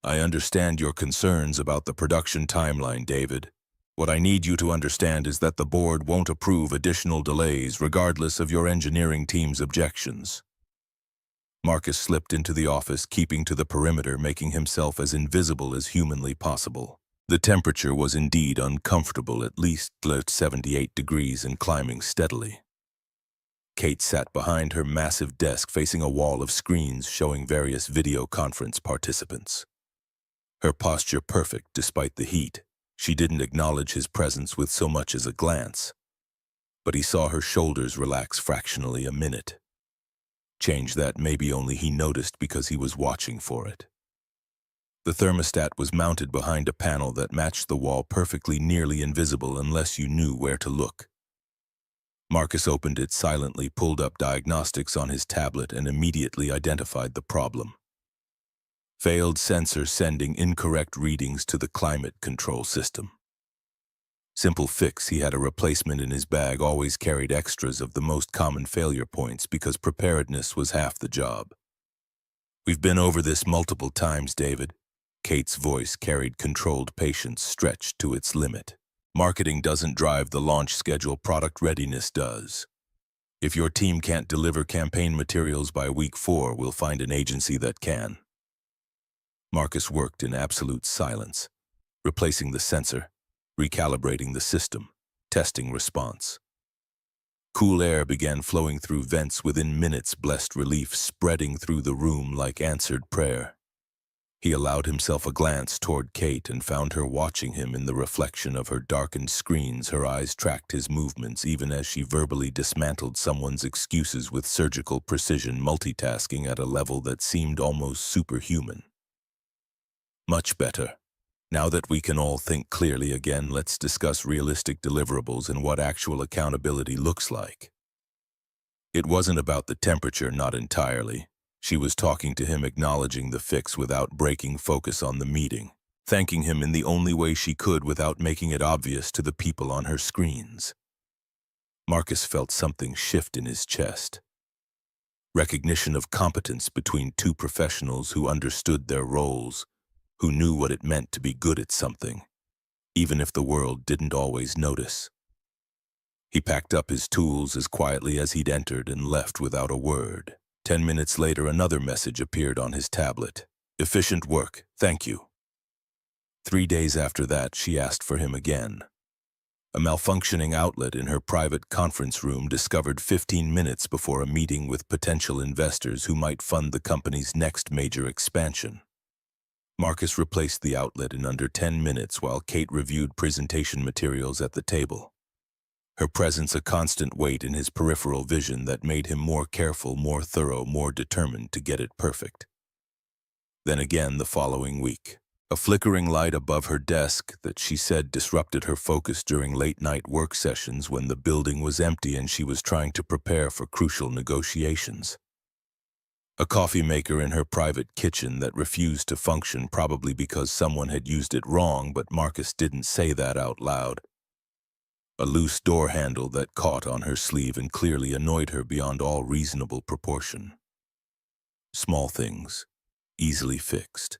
I understand your concerns about the production timeline, David. What I need you to understand is that the board won't approve additional delays regardless of your engineering team's objections. Marcus slipped into the office, keeping to the perimeter, making himself as invisible as humanly possible. The temperature was indeed uncomfortable, at least 78 degrees and climbing steadily. Kate sat behind her massive desk facing a wall of screens showing various video conference participants. Her posture perfect despite the heat. She didn't acknowledge his presence with so much as a glance, but he saw her shoulders relax fractionally a minute. Change that maybe only he noticed because he was watching for it. The thermostat was mounted behind a panel that matched the wall perfectly, nearly invisible unless you knew where to look. Marcus opened it silently, pulled up diagnostics on his tablet, and immediately identified the problem. Failed sensor sending incorrect readings to the climate control system. Simple fix, he had a replacement in his bag, always carried extras of the most common failure points because preparedness was half the job. We've been over this multiple times, David. Kate's voice carried controlled patience stretched to its limit. Marketing doesn't drive the launch schedule, product readiness does. If your team can't deliver campaign materials by week 4, we'll find an agency that can. Marcus worked in absolute silence, replacing the sensor, recalibrating the system, testing response. Cool air began flowing through vents within minutes, blessed relief spreading through the room like answered prayer. He allowed himself a glance toward Kate and found her watching him in the reflection of her darkened screens. Her eyes tracked his movements even as she verbally dismantled someone's excuses with surgical precision, multitasking at a level that seemed almost superhuman. Much better. Now that we can all think clearly again, let's discuss realistic deliverables and what actual accountability looks like. It wasn't about the temperature, not entirely. She was talking to him, acknowledging the fix without breaking focus on the meeting, thanking him in the only way she could without making it obvious to the people on her screens. Marcus felt something shift in his chest. Recognition of competence between two professionals who understood their roles, who knew what it meant to be good at something, even if the world didn't always notice. He packed up his tools as quietly as he'd entered and left without a word. 10 minutes later, another message appeared on his tablet. Efficient work, thank you. 3 days after that, she asked for him again. A malfunctioning outlet in her private conference room discovered 15 minutes before a meeting with potential investors who might fund the company's next major expansion. Marcus replaced the outlet in under 10 minutes while Kate reviewed presentation materials at the table. Her presence a constant weight in his peripheral vision that made him more careful, more thorough, more determined to get it perfect. Then again the following week. A flickering light above her desk that she said disrupted her focus during late-night work sessions when the building was empty and she was trying to prepare for crucial negotiations. A coffee maker in her private kitchen that refused to function, probably because someone had used it wrong, but Marcus didn't say that out loud. A loose door handle that caught on her sleeve and clearly annoyed her beyond all reasonable proportion. Small things, easily fixed.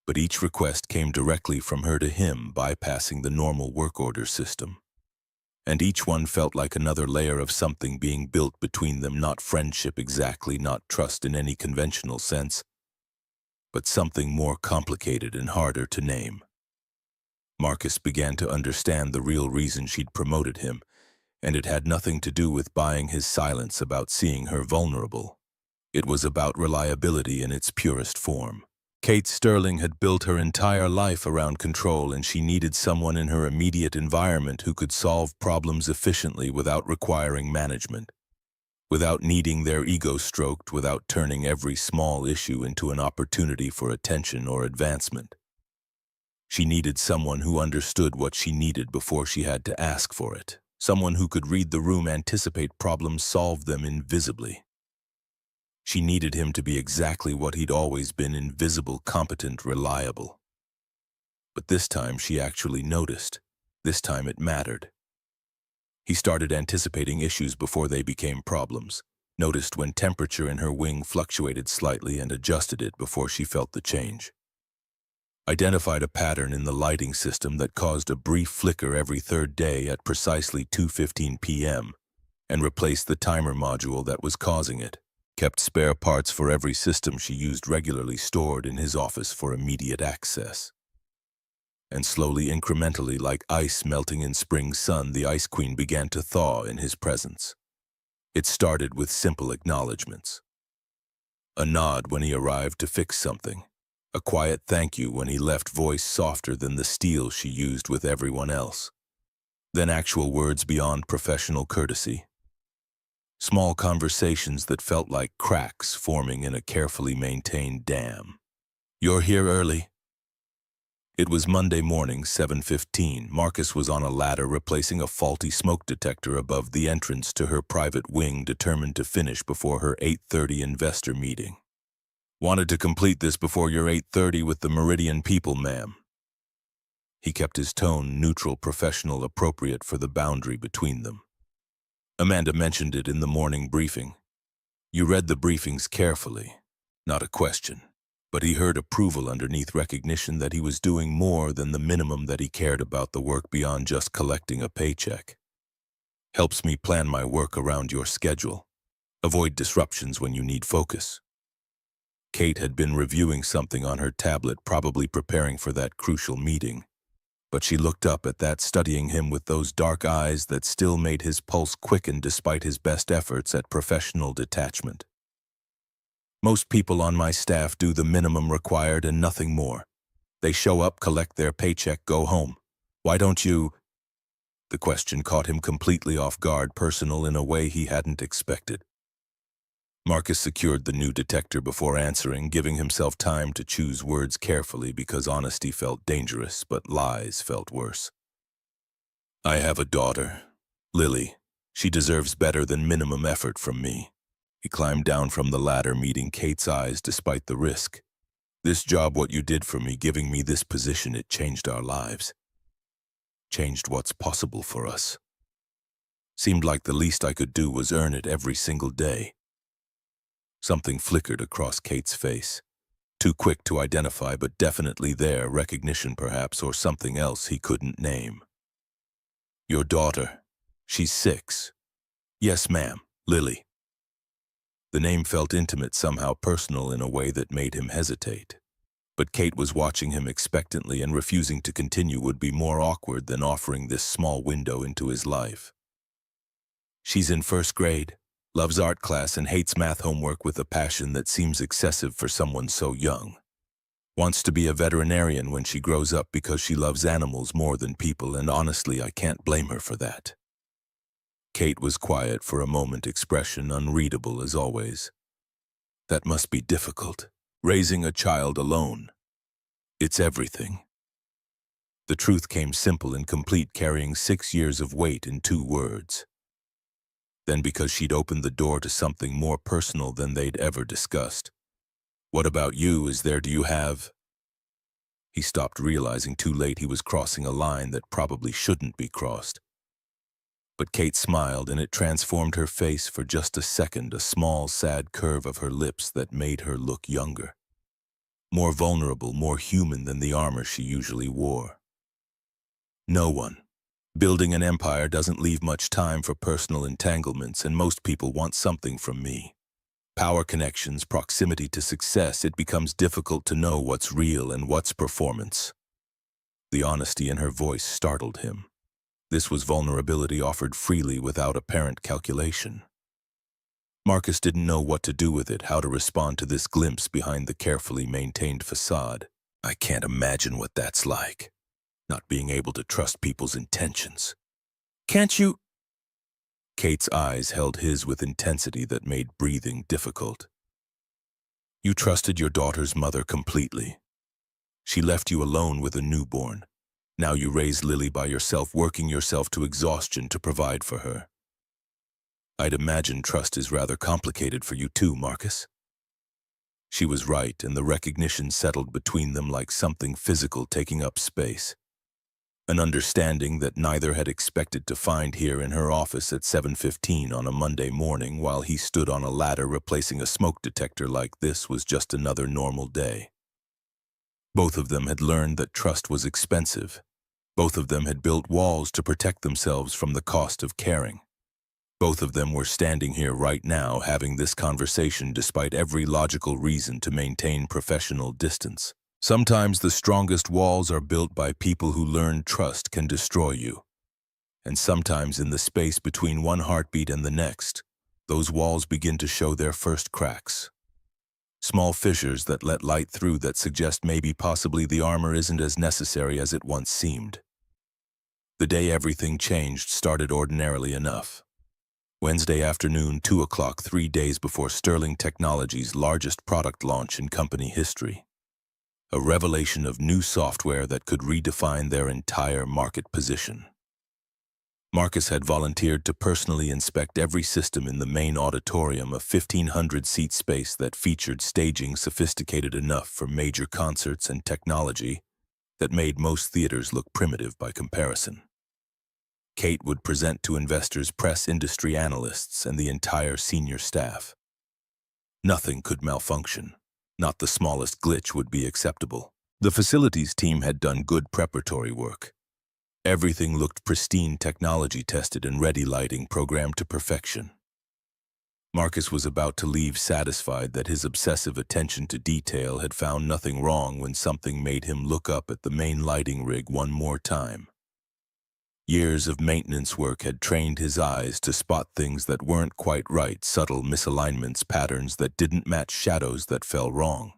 But each request came directly from her to him, bypassing the normal work order system. And each one felt like another layer of something being built between them, not friendship exactly, not trust in any conventional sense, but something more complicated and harder to name. Marcus began to understand the real reason she'd promoted him, and it had nothing to do with buying his silence about seeing her vulnerable. It was about reliability in its purest form. Kate Sterling had built her entire life around control, and she needed someone in her immediate environment who could solve problems efficiently without requiring management. without needing their ego stroked, without turning every small issue into an opportunity for attention or advancement. She needed someone who understood what she needed before she had to ask for it. Someone who could read the room, anticipate problems, solve them invisibly. She needed him to be exactly what he'd always been: invisible, competent, reliable. But this time she actually noticed. This time it mattered. He started anticipating issues before they became problems, noticed when temperature in her wing fluctuated slightly and adjusted it before she felt the change. Identified a pattern in the lighting system that caused a brief flicker every third day at precisely 2:15 p.m. and replaced the timer module that was causing it. Kept spare parts for every system she used regularly, stored in his office for immediate access. And slowly, incrementally, like ice melting in spring sun, the Ice Queen began to thaw in his presence. It started with simple acknowledgments. A nod when he arrived to fix something. A quiet thank you when he left, voice softer than the steel she used with everyone else. Then actual words beyond professional courtesy. Small conversations that felt like cracks forming in a carefully maintained dam. "You're here early." It was Monday morning, 7:15. Marcus was on a ladder replacing a faulty smoke detector above the entrance to her private wing, determined to finish before her 8:30 investor meeting. "Wanted to complete this before your 8:30 with the Meridian people, ma'am." He kept his tone neutral, professional, appropriate for the boundary between them. Amanda mentioned it in the morning briefing. You read the briefings carefully, not a question. But he heard approval underneath, recognition that he was doing more than the minimum, that he cared about the work beyond just collecting a paycheck. "Helps me plan my work around your schedule. Avoid disruptions when you need focus." Kate had been reviewing something on her tablet, probably preparing for that crucial meeting. But she looked up at that, studying him with those dark eyes that still made his pulse quicken despite his best efforts at professional detachment. "Most people on my staff do the minimum required and nothing more. They show up, collect their paycheck, go home. Why don't you?" The question caught him completely off guard, personal in a way he hadn't expected. Marcus secured the new detector before answering, giving himself time to choose words carefully because honesty felt dangerous, but lies felt worse. "I have a daughter, Lily. She deserves better than minimum effort from me." He climbed down from the ladder, meeting Kate's eyes despite the risk. "This job, what you did for me, giving me this position, it changed our lives. Changed what's possible for us. Seemed like the least I could do was earn it every single day." Something flickered across Kate's face. Too quick to identify, but definitely there, recognition perhaps, or something else he couldn't name. "Your daughter. She's 6. "Yes, ma'am, Lily." The name felt intimate, somehow personal in a way that made him hesitate. But Kate was watching him expectantly, and refusing to continue would be more awkward than offering this small window into his life. "She's in 1st grade, loves art class and hates math homework with a passion that seems excessive for someone so young. Wants to be a veterinarian when she grows up because she loves animals more than people, and honestly, I can't blame her for that." Kate was quiet for a moment, expression unreadable as always. "That must be difficult, raising a child alone." "It's everything." The truth came simple and complete, carrying 6 years of weight in 2 words. Then, because she'd opened the door to something more personal than they'd ever discussed. "What about you? Do you have?" He stopped, realizing too late he was crossing a line that probably shouldn't be crossed. But Kate smiled, and it transformed her face for just a second, a small, sad curve of her lips that made her look younger. More vulnerable, more human than the armor she usually wore. "No one. Building an empire doesn't leave much time for personal entanglements, and most people want something from me. Power connections, proximity to success. It becomes difficult to know what's real and what's performance." The honesty in her voice startled him. This was vulnerability offered freely without apparent calculation. Marcus didn't know what to do with it, how to respond to this glimpse behind the carefully maintained facade. "I can't imagine what that's like. Not being able to trust people's intentions." "Can't you?" Kate's eyes held his with intensity that made breathing difficult. You trusted your daughter's mother completely. She left you alone with a newborn. Now you raise Lily by yourself, working yourself to exhaustion to provide for her. I'd imagine trust is rather complicated for you too, Marcus. She was right, and the recognition settled between them like something physical taking up space. An understanding that neither had expected to find here in her office at 7:15 on a Monday morning while he stood on a ladder replacing a smoke detector like this was just another normal day. Both of them had learned that trust was expensive. Both of them had built walls to protect themselves from the cost of caring. Both of them were standing here right now having this conversation despite every logical reason to maintain professional distance. Sometimes the strongest walls are built by people who learn trust can destroy you. And sometimes in the space between one heartbeat and the next, those walls begin to show their first cracks. Small fissures that let light through that suggest maybe possibly the armor isn't as necessary as it once seemed. The day everything changed started ordinarily enough. Wednesday afternoon, 2 o'clock, 3 days before Sterling Technologies' largest product launch in company history. A revelation of new software that could redefine their entire market position. Marcus had volunteered to personally inspect every system in the main auditorium, a 1,500-seat space that featured staging sophisticated enough for major concerts and technology that made most theaters look primitive by comparison. Kate would present to investors, press, industry analysts, and the entire senior staff. Nothing could malfunction. Not the smallest glitch would be acceptable. The facilities team had done good preparatory work. Everything looked pristine, technology tested, and ready, lighting programmed to perfection. Marcus was about to leave, satisfied that his obsessive attention to detail had found nothing wrong when something made him look up at the main lighting rig one more time. Years of maintenance work had trained his eyes to spot things that weren't quite right, subtle misalignments, patterns that didn't match, shadows that fell wrong.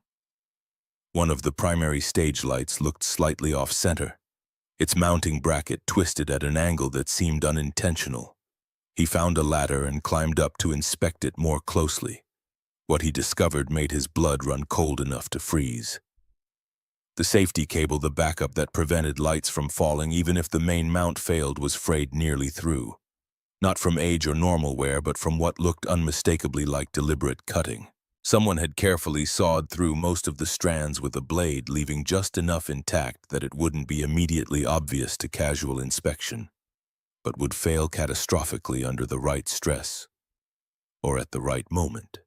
One of the primary stage lights looked slightly off-center, its mounting bracket twisted at an angle that seemed unintentional. He found a ladder and climbed up to inspect it more closely. What he discovered made his blood run cold enough to freeze. The safety cable, the backup that prevented lights from falling even if the main mount failed, was frayed nearly through. Not from age or normal wear, but from what looked unmistakably like deliberate cutting. Someone had carefully sawed through most of the strands with a blade, leaving just enough intact that it wouldn't be immediately obvious to casual inspection, but would fail catastrophically under the right stress, or at the right moment.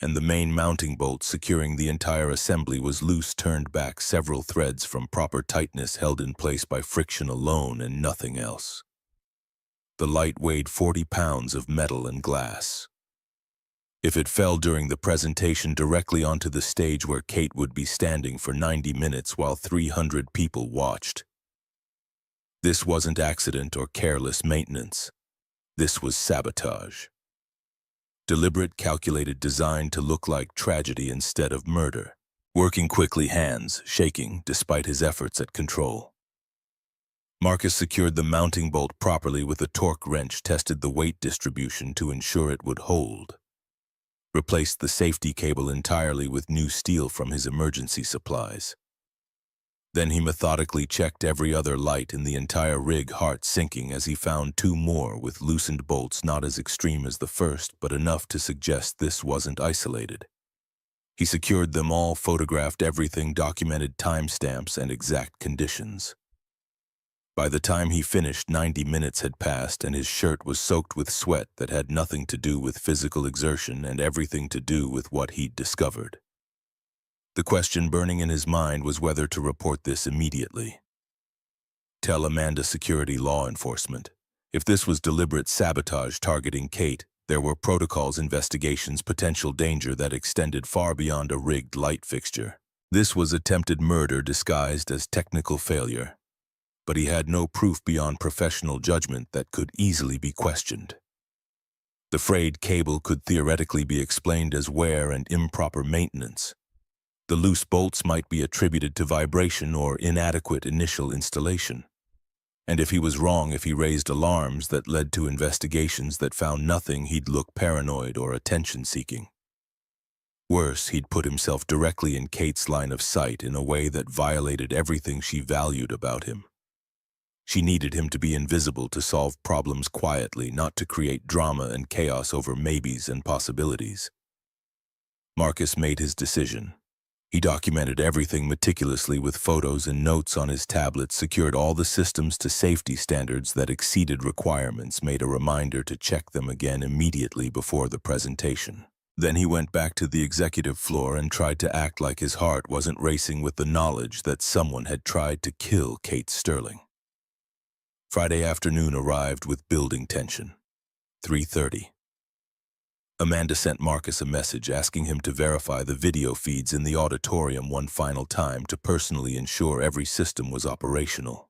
And the main mounting bolt securing the entire assembly was loose, turned back, several threads from proper tightness held in place by friction alone and nothing else. The light weighed 40 pounds of metal and glass. If it fell during the presentation directly onto the stage where Kate would be standing for 90 minutes while 300 people watched. This wasn't accident or careless maintenance. This was sabotage. Deliberate, calculated, designed to look like tragedy instead of murder. Working quickly, hands shaking despite his efforts at control. Marcus secured the mounting bolt properly with a torque wrench, tested the weight distribution to ensure it would hold. Replaced the safety cable entirely with new steel from his emergency supplies. Then he methodically checked every other light in the entire rig, heart sinking as he found 2 more with loosened bolts, not as extreme as the first, but enough to suggest this wasn't isolated. He secured them all, photographed everything, documented timestamps and exact conditions. By the time he finished, 90 minutes had passed and his shirt was soaked with sweat that had nothing to do with physical exertion and everything to do with what he'd discovered. The question burning in his mind was whether to report this immediately. Tell Amanda Security Law Enforcement. If this was deliberate sabotage targeting Kate, there were protocols, investigations, potential danger that extended far beyond a rigged light fixture. This was attempted murder disguised as technical failure. But he had no proof beyond professional judgment that could easily be questioned. The frayed cable could theoretically be explained as wear and improper maintenance. The loose bolts might be attributed to vibration or inadequate initial installation. And if he was wrong, if he raised alarms that led to investigations that found nothing, he'd look paranoid or attention-seeking. Worse, he'd put himself directly in Kate's line of sight in a way that violated everything she valued about him. She needed him to be invisible, to solve problems quietly, not to create drama and chaos over maybes and possibilities. Marcus made his decision. He documented everything meticulously with photos and notes on his tablet, secured all the systems to safety standards that exceeded requirements, made a reminder to check them again immediately before the presentation. Then he went back to the executive floor and tried to act like his heart wasn't racing with the knowledge that someone had tried to kill Kate Sterling. Friday afternoon arrived with building tension. 3:30. Amanda sent Marcus a message asking him to verify the video feeds in the auditorium one final time to personally ensure every system was operational.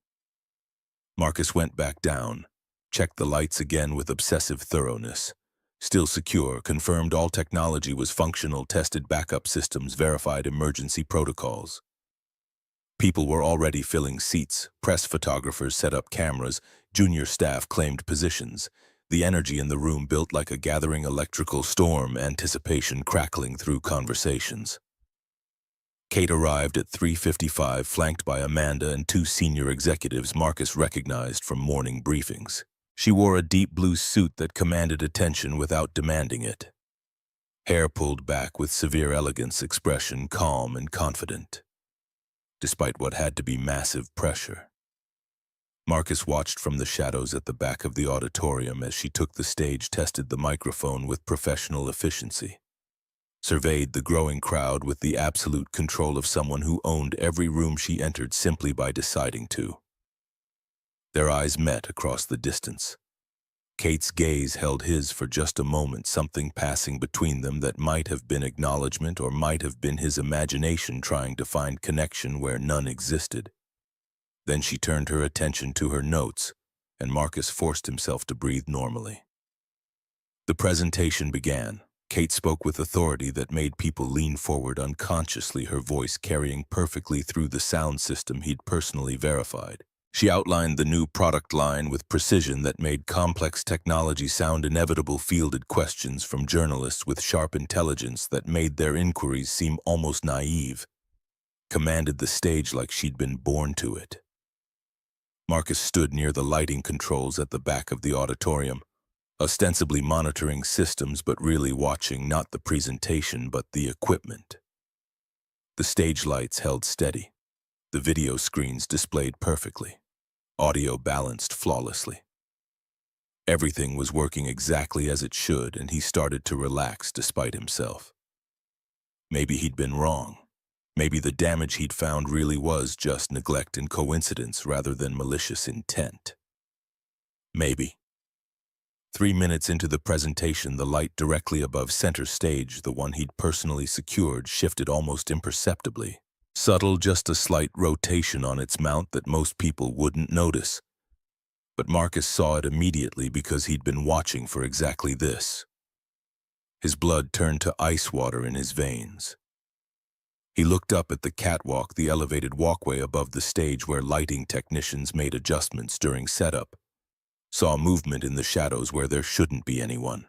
Marcus went back down, checked the lights again with obsessive thoroughness. Still secure, confirmed all technology was functional, tested backup systems, verified emergency protocols. People were already filling seats, press photographers set up cameras, junior staff claimed positions. The energy in the room built like a gathering electrical storm, anticipation crackling through conversations. Kate arrived at 3:55, flanked by Amanda and two senior executives Marcus recognized from morning briefings. She wore a deep blue suit that commanded attention without demanding it. Hair pulled back with severe elegance, expression calm and confident, despite what had to be massive pressure. Marcus watched from the shadows at the back of the auditorium as she took the stage, tested the microphone with professional efficiency, surveyed the growing crowd with the absolute control of someone who owned every room she entered simply by deciding to. Their eyes met across the distance. Kate's gaze held his for just a moment, something passing between them that might have been acknowledgement or might have been his imagination trying to find connection where none existed. Then she turned her attention to her notes, and Marcus forced himself to breathe normally. The presentation began. Kate spoke with authority that made people lean forward unconsciously, her voice carrying perfectly through the sound system he'd personally verified. She outlined the new product line with precision that made complex technology sound inevitable, fielded questions from journalists with sharp intelligence that made their inquiries seem almost naive, commanded the stage like she'd been born to it. Marcus stood near the lighting controls at the back of the auditorium, ostensibly monitoring systems but really watching not the presentation but the equipment. The stage lights held steady. The video screens displayed perfectly. Audio balanced flawlessly. Everything was working exactly as it should, and he started to relax despite himself. Maybe he'd been wrong. Maybe the damage he'd found really was just neglect and coincidence rather than malicious intent. Maybe. 3 minutes into the presentation, the light directly above center stage, the one he'd personally secured, shifted almost imperceptibly. Subtle, just a slight rotation on its mount that most people wouldn't notice. But Marcus saw it immediately because he'd been watching for exactly this. His blood turned to ice water in his veins. He looked up at the catwalk, the elevated walkway above the stage where lighting technicians made adjustments during setup. Saw movement in the shadows where there shouldn't be anyone.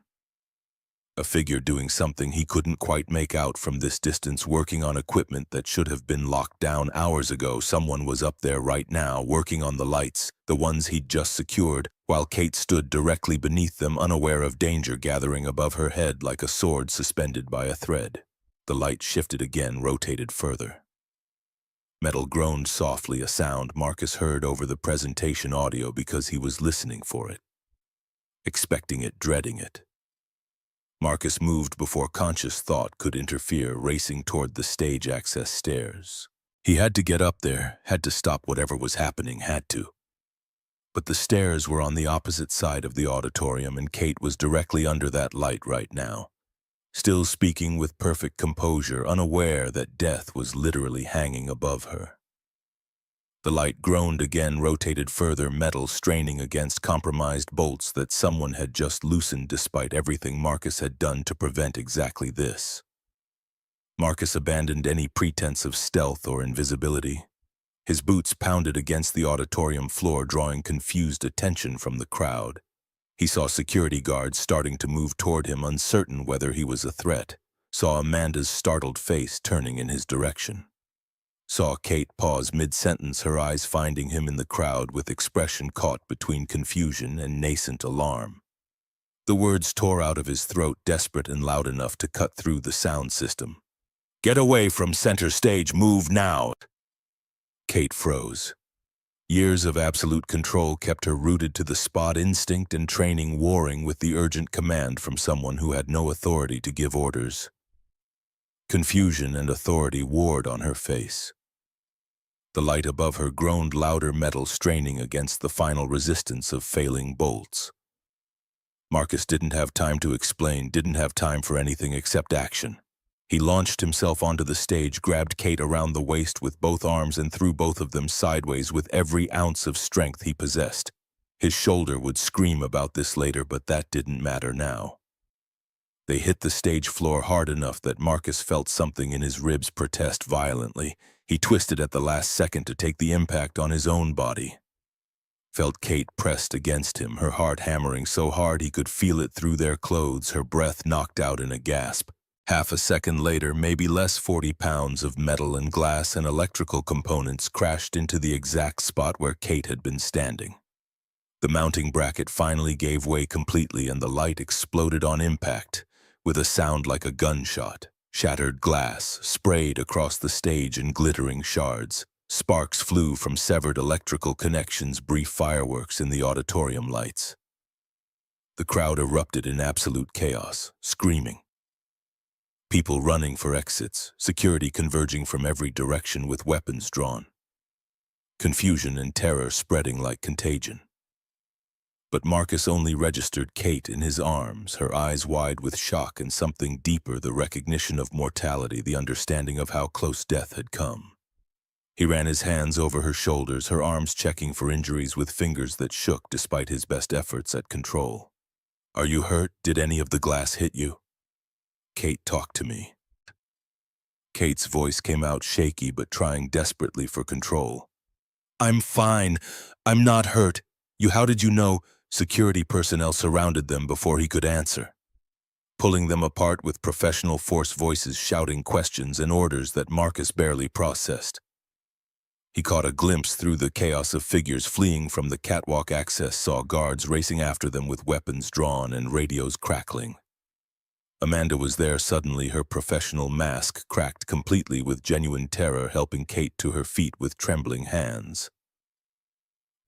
A figure doing something he couldn't quite make out from this distance, working on equipment that should have been locked down hours ago. Someone was up there right now, working on the lights, the ones he'd just secured, while Kate stood directly beneath them, unaware of danger gathering above her head like a sword suspended by a thread. The light shifted again, rotated further. Metal groaned softly, a sound Marcus heard over the presentation audio because he was listening for it, expecting it, dreading it. Marcus moved before conscious thought could interfere, racing toward the stage access stairs. He had to get up there, had to stop whatever was happening, had to. But the stairs were on the opposite side of the auditorium, and Kate was directly under that light right now, still speaking with perfect composure, unaware that death was literally hanging above her. The light groaned again, rotated further, metal straining against compromised bolts that someone had just loosened despite everything Marcus had done to prevent exactly this. Marcus abandoned any pretense of stealth or invisibility. His boots pounded against the auditorium floor, drawing confused attention from the crowd. He saw security guards starting to move toward him, uncertain whether he was a threat. Saw Amanda's startled face turning in his direction. Saw Kate pause mid-sentence, her eyes finding him in the crowd with expression caught between confusion and nascent alarm. The words tore out of his throat, desperate and loud enough to cut through the sound system. "Get away from center stage, move now!" Kate froze. Years of absolute control kept her rooted to the spot, instinct and training warring with the urgent command from someone who had no authority to give orders. Confusion and authority warred on her face. The light above her groaned louder, metal straining against the final resistance of failing bolts. Marcus didn't have time to explain, didn't have time for anything except action. He launched himself onto the stage, grabbed Kate around the waist with both arms and threw both of them sideways with every ounce of strength he possessed. His shoulder would scream about this later, but that didn't matter now. They hit the stage floor hard enough that Marcus felt something in his ribs protest violently. He twisted at the last second to take the impact on his own body. Felt Kate pressed against him, her heart hammering so hard he could feel it through their clothes, her breath knocked out in a gasp. Half a second later, maybe less, 40 pounds of metal and glass and electrical components crashed into the exact spot where Kate had been standing. The mounting bracket finally gave way completely and the light exploded on impact, with a sound like a gunshot. Shattered glass sprayed across the stage in glittering shards. Sparks flew from severed electrical connections, brief fireworks in the auditorium lights. The crowd erupted in absolute chaos, screaming. People running for exits, security converging from every direction with weapons drawn. Confusion and terror spreading like contagion. But Marcus only registered Kate in his arms, her eyes wide with shock and something deeper, the recognition of mortality, the understanding of how close death had come. He ran his hands over her shoulders, her arms checking for injuries with fingers that shook despite his best efforts at control. "Are you hurt? Did any of the glass hit you?" "Kate, talk to me." Kate's voice came out shaky but trying desperately for control. "I'm fine. I'm not hurt. How did you know?" Security personnel surrounded them before he could answer, pulling them apart with professional force voices shouting questions and orders that Marcus barely processed. He caught a glimpse through the chaos of figures fleeing from the catwalk access, saw guards racing after them with weapons drawn and radios crackling. Amanda was there suddenly, her professional mask cracked completely with genuine terror, helping Kate to her feet with trembling hands.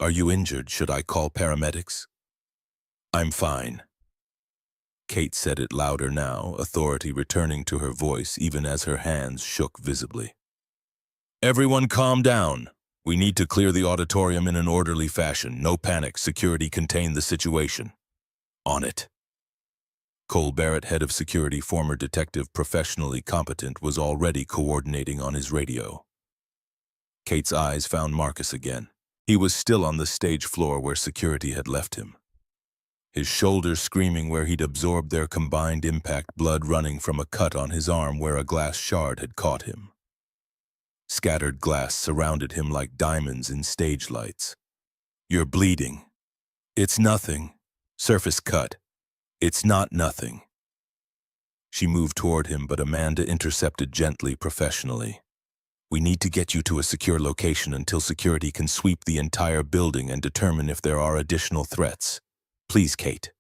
"Are you injured? Should I call paramedics?" "I'm fine." Kate said it louder now, authority returning to her voice even as her hands shook visibly. "Everyone calm down. We need to clear the auditorium in an orderly fashion. No panic. Security contain the situation." "On it." Cole Barrett, head of security, former detective, professionally competent, was already coordinating on his radio. Kate's eyes found Marcus again. He was still on the stage floor where security had left him. His shoulders screaming where he'd absorbed their combined impact, blood running from a cut on his arm where a glass shard had caught him. Scattered glass surrounded him like diamonds in stage lights. "You're bleeding." "It's nothing. Surface cut." "It's not nothing." She moved toward him, but Amanda intercepted gently, professionally. "We need to get you to a secure location until security can sweep the entire building and determine if there are additional threats. Please, Kate."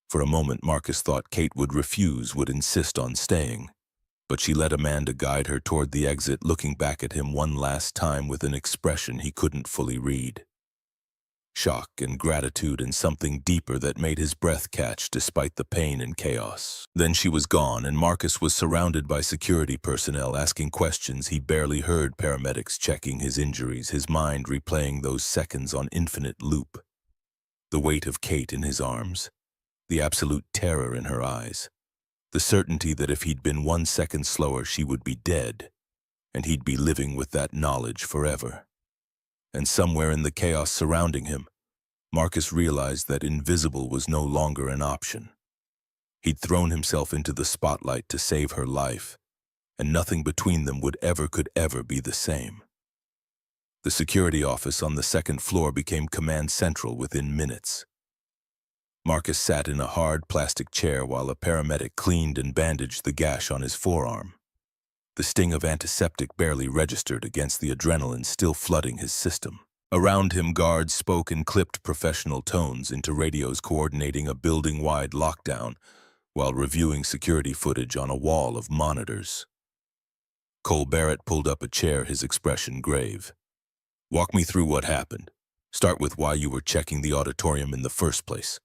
For a moment, Marcus thought Kate would refuse, would insist on staying. But she let Amanda guide her toward the exit, looking back at him one last time with an expression he couldn't fully read. Shock and gratitude and something deeper that made his breath catch despite the pain and chaos. Then she was gone, and Marcus was surrounded by security personnel asking questions he barely heard, paramedics checking his injuries, his mind replaying those seconds on infinite loop. The weight of Kate in his arms, the absolute terror in her eyes, the certainty that if he'd been 1 second slower she would be dead, and he'd be living with that knowledge forever. And somewhere in the chaos surrounding him, Marcus realized that invisible was no longer an option. He'd thrown himself into the spotlight to save her life, and nothing between them could ever be the same. The security office on the second floor became command central within minutes. Marcus sat in a hard plastic chair while a paramedic cleaned and bandaged the gash on his forearm. The sting of antiseptic barely registered against the adrenaline still flooding his system. Around him, guards spoke in clipped professional tones into radios coordinating a building-wide lockdown while reviewing security footage on a wall of monitors. Cole Barrett pulled up a chair, his expression grave. "Walk me through what happened. Start with why you were checking the auditorium in the first place."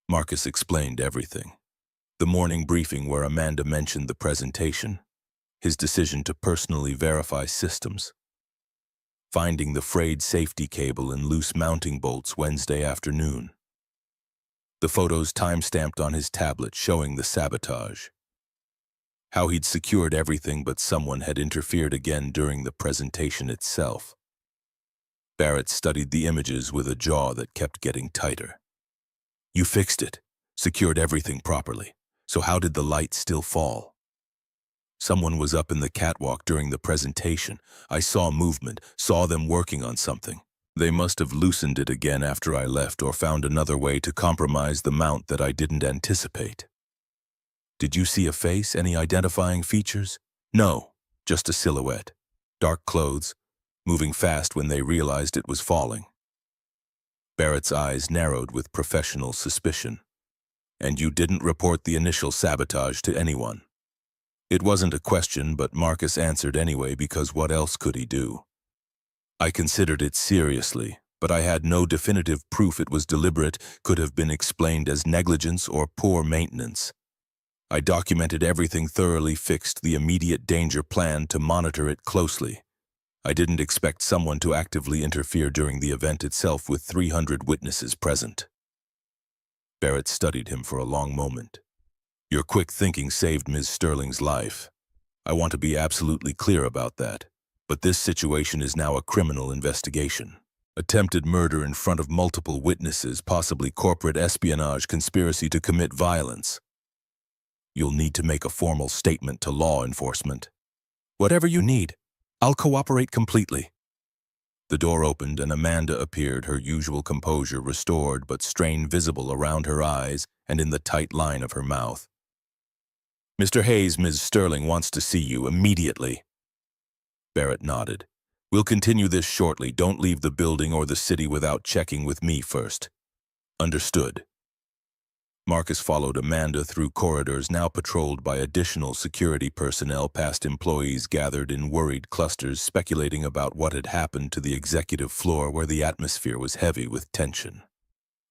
Marcus explained everything. The morning briefing where Amanda mentioned the presentation, his decision to personally verify systems, finding the frayed safety cable and loose mounting bolts Wednesday afternoon, the photos time-stamped on his tablet showing the sabotage, how he'd secured everything but someone had interfered again during the presentation itself. Barrett studied the images with a jaw that kept getting tighter. "You fixed it, secured everything properly, so how did the light still fall?" "Someone was up in the catwalk during the presentation. I saw movement, saw them working on something. They must have loosened it again after I left or found another way to compromise the mount that I didn't anticipate." "Did you see a face, any identifying features?" "No, just a silhouette. Dark clothes, moving fast when they realized it was falling." Barrett's eyes narrowed with professional suspicion. "And you didn't report the initial sabotage to anyone?" It wasn't a question, but Marcus answered anyway because what else could he do? "I considered it seriously, but I had no definitive proof it was deliberate, could have been explained as negligence or poor maintenance. I documented everything thoroughly, fixed the immediate danger plan to monitor it closely. I didn't expect someone to actively interfere during the event itself with 300 witnesses present." Barrett studied him for a long moment. "Your quick thinking saved Ms. Sterling's life. I want to be absolutely clear about that. But this situation is now a criminal investigation. Attempted murder in front of multiple witnesses, possibly corporate espionage, conspiracy to commit violence. You'll need to make a formal statement to law enforcement." "Whatever you need. I'll cooperate completely." The door opened and Amanda appeared, her usual composure restored but strain visible around her eyes and in the tight line of her mouth. "Mr. Hayes, Ms. Sterling wants to see you immediately." Barrett nodded. "We'll continue this shortly. Don't leave the building or the city without checking with me first." "Understood." Marcus followed Amanda through corridors now patrolled by additional security personnel, past employees gathered in worried clusters speculating about what had happened to the executive floor where the atmosphere was heavy with tension.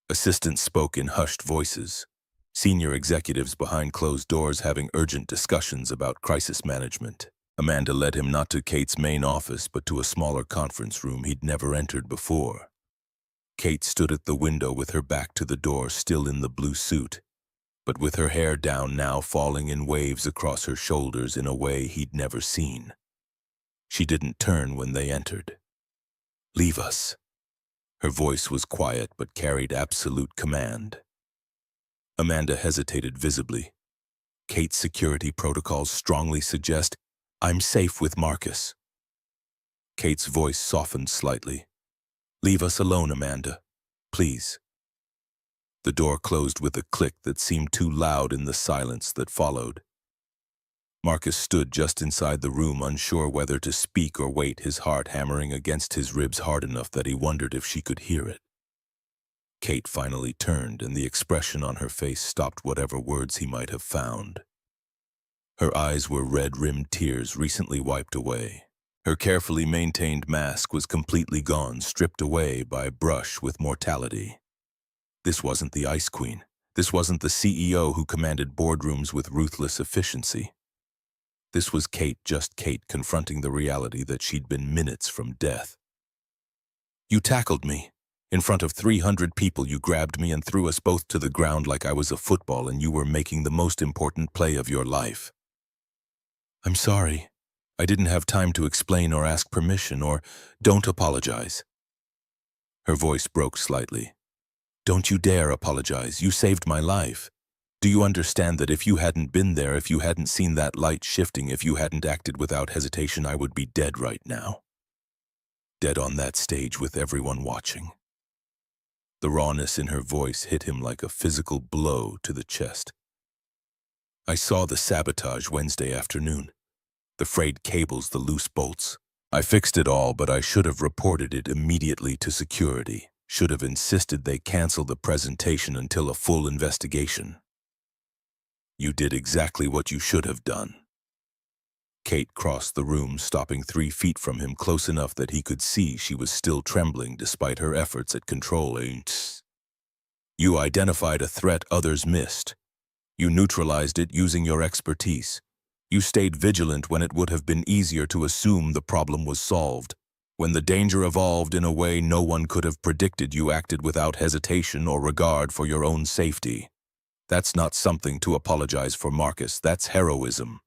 Assistants spoke in hushed voices, senior executives behind closed doors having urgent discussions about crisis management. Amanda led him not to Kate's main office but to a smaller conference room he'd never entered before. Kate stood at the window with her back to the door, still in the blue suit, but with her hair down now, falling in waves across her shoulders in a way he'd never seen. She didn't turn when they entered. "Leave us." Her voice was quiet but carried absolute command. Amanda hesitated visibly. "Kate's security protocols strongly suggest I'm safe with Marcus." Kate's voice softened slightly. "Leave us alone, Amanda. Please." The door closed with a click that seemed too loud in the silence that followed. Marcus stood just inside the room, unsure whether to speak or wait, his heart hammering against his ribs hard enough that he wondered if she could hear it. Kate finally turned, and the expression on her face stopped whatever words he might have found. Her eyes were red-rimmed tears recently wiped away. Her carefully maintained mask was completely gone, stripped away by brush with mortality. This wasn't the Ice Queen. This wasn't the CEO who commanded boardrooms with ruthless efficiency. This was Kate, just Kate, confronting the reality that she'd been minutes from death. "You tackled me. In front of 300 people, you grabbed me and threw us both to the ground like I was a football and you were making the most important play of your life." "I'm sorry. I didn't have time to explain or ask permission, or don't apologize." Her voice broke slightly. "Don't you dare apologize. You saved my life. Do you understand that if you hadn't been there, if you hadn't seen that light shifting, if you hadn't acted without hesitation, I would be dead right now?" dead on that stage with everyone watching. The rawness in her voice hit him like a physical blow to the chest. I saw the sabotage Wednesday afternoon. The frayed cables, the loose bolts. I fixed it all, but I should have reported it immediately to security. Should have insisted they cancel the presentation until a full investigation. You did exactly what you should have done. Kate crossed the room, stopping 3 feet from him, close enough that he could see she was still trembling despite her efforts at controlling. You identified a threat others missed. You neutralized it using your expertise. You stayed vigilant when it would have been easier to assume the problem was solved. When the danger evolved in a way no one could have predicted, you acted without hesitation or regard for your own safety. That's not something to apologize for, Marcus. That's heroism.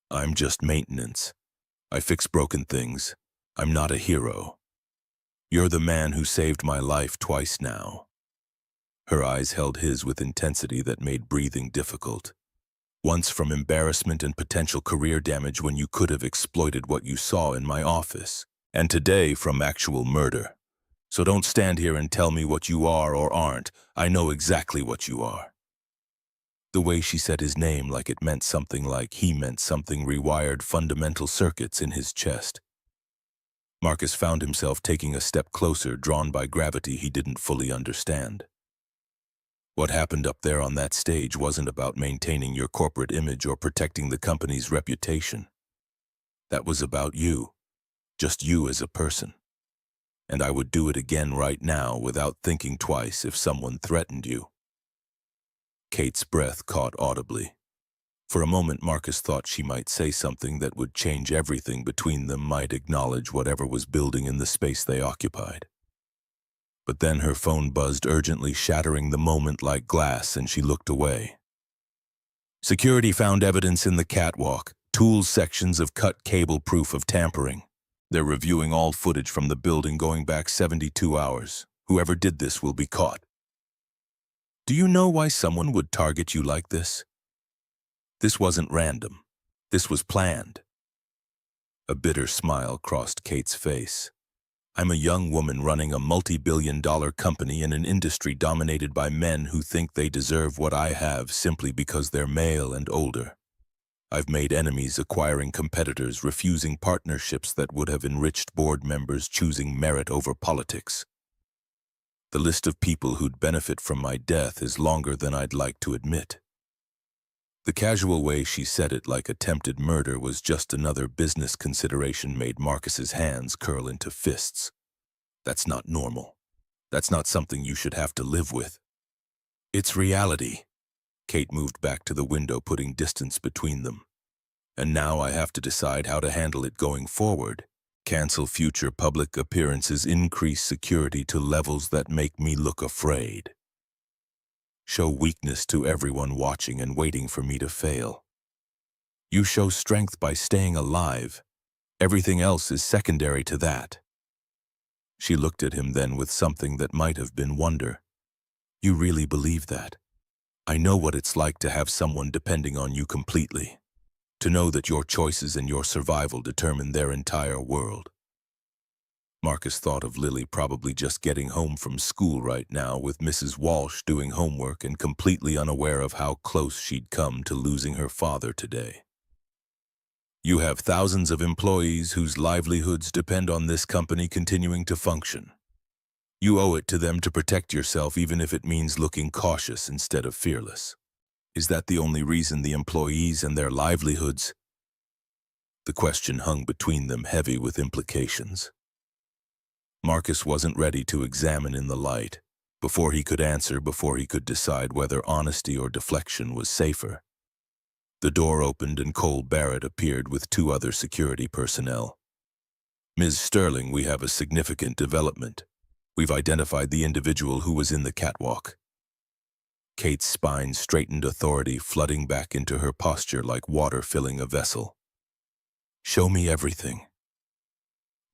I'm just maintenance. I fix broken things. I'm not a hero. You're the man who saved my life twice now. Her eyes held his with intensity that made breathing difficult. Once from embarrassment and potential career damage when you could have exploited what you saw in my office, and today from actual murder. So don't stand here and tell me what you are or aren't. I know exactly what you are. The way she said his name like it meant something, like he meant something, rewired fundamental circuits in his chest. Marcus found himself taking a step closer, drawn by gravity he didn't fully understand. What happened up there on that stage wasn't about maintaining your corporate image or protecting the company's reputation. That was about you, just you as a person. And I would do it again right now without thinking twice if someone threatened you. Kate's breath caught audibly. For a moment, Marcus thought she might say something that would change everything between them, might acknowledge whatever was building in the space they occupied. But then her phone buzzed urgently, shattering the moment like glass, and she looked away. Security found evidence in the catwalk, tools sections of cut cable, proof of tampering. They're reviewing all footage from the building going back 72 hours. Whoever did this will be caught. Do you know why someone would target you like this? This wasn't random. This was planned. A bitter smile crossed Kate's face. I'm a young woman running a multi-billion-dollar company in an industry dominated by men who think they deserve what I have simply because they're male and older. I've made enemies acquiring competitors, refusing partnerships that would have enriched board members, choosing merit over politics. The list of people who'd benefit from my death is longer than I'd like to admit. The casual way she said it, like attempted murder, was just another business consideration, made Marcus's hands curl into fists. That's not normal. That's not something you should have to live with. It's reality. Kate moved back to the window, putting distance between them. And now I have to decide how to handle it going forward. Cancel future public appearances, increase security to levels that make me look afraid. Show weakness to everyone watching and waiting for me to fail. You show strength by staying alive. Everything else is secondary to that. She looked at him then with something that might have been wonder. You really believe that? I know what it's like to have someone depending on you completely. To know that your choices and your survival determine their entire world. Marcus thought of Lily probably just getting home from school right now with Mrs. Walsh doing homework and completely unaware of how close she'd come to losing her father today. You have thousands of employees whose livelihoods depend on this company continuing to function. You owe it to them to protect yourself, even if it means looking cautious instead of fearless. Is that the only reason the employees and their livelihoods? The question hung between them, heavy with implications. Marcus wasn't ready to examine in the light. Before he could answer, before he could decide whether honesty or deflection was safer. The door opened and Cole Barrett appeared with 2 other security personnel. Ms. Sterling, we have a significant development. We've identified the individual who was in the catwalk. Kate's spine straightened, authority flooding back into her posture like water filling a vessel. Show me everything.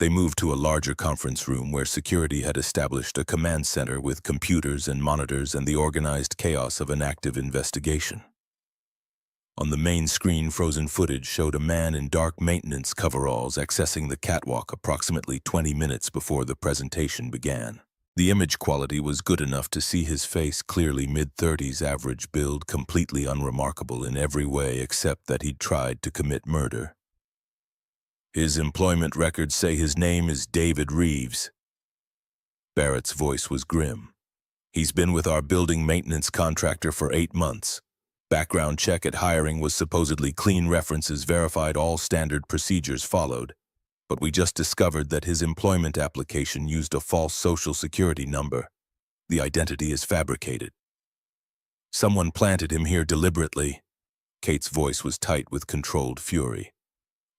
They moved to a larger conference room where security had established a command center with computers and monitors and the organized chaos of an active investigation. On the main screen, frozen footage showed a man in dark maintenance coveralls accessing the catwalk approximately 20 minutes before the presentation began. The image quality was good enough to see his face clearly mid-30s, average build, completely unremarkable in every way except that he'd tried to commit murder. His employment records say his name is David Reeves. Barrett's voice was grim. He's been with our building maintenance contractor for 8 months. Background check at hiring was supposedly clean, references verified, all standard procedures followed. But we just discovered that his employment application used a false social security number. The identity is fabricated. Someone planted him here deliberately. Kate's voice was tight with controlled fury.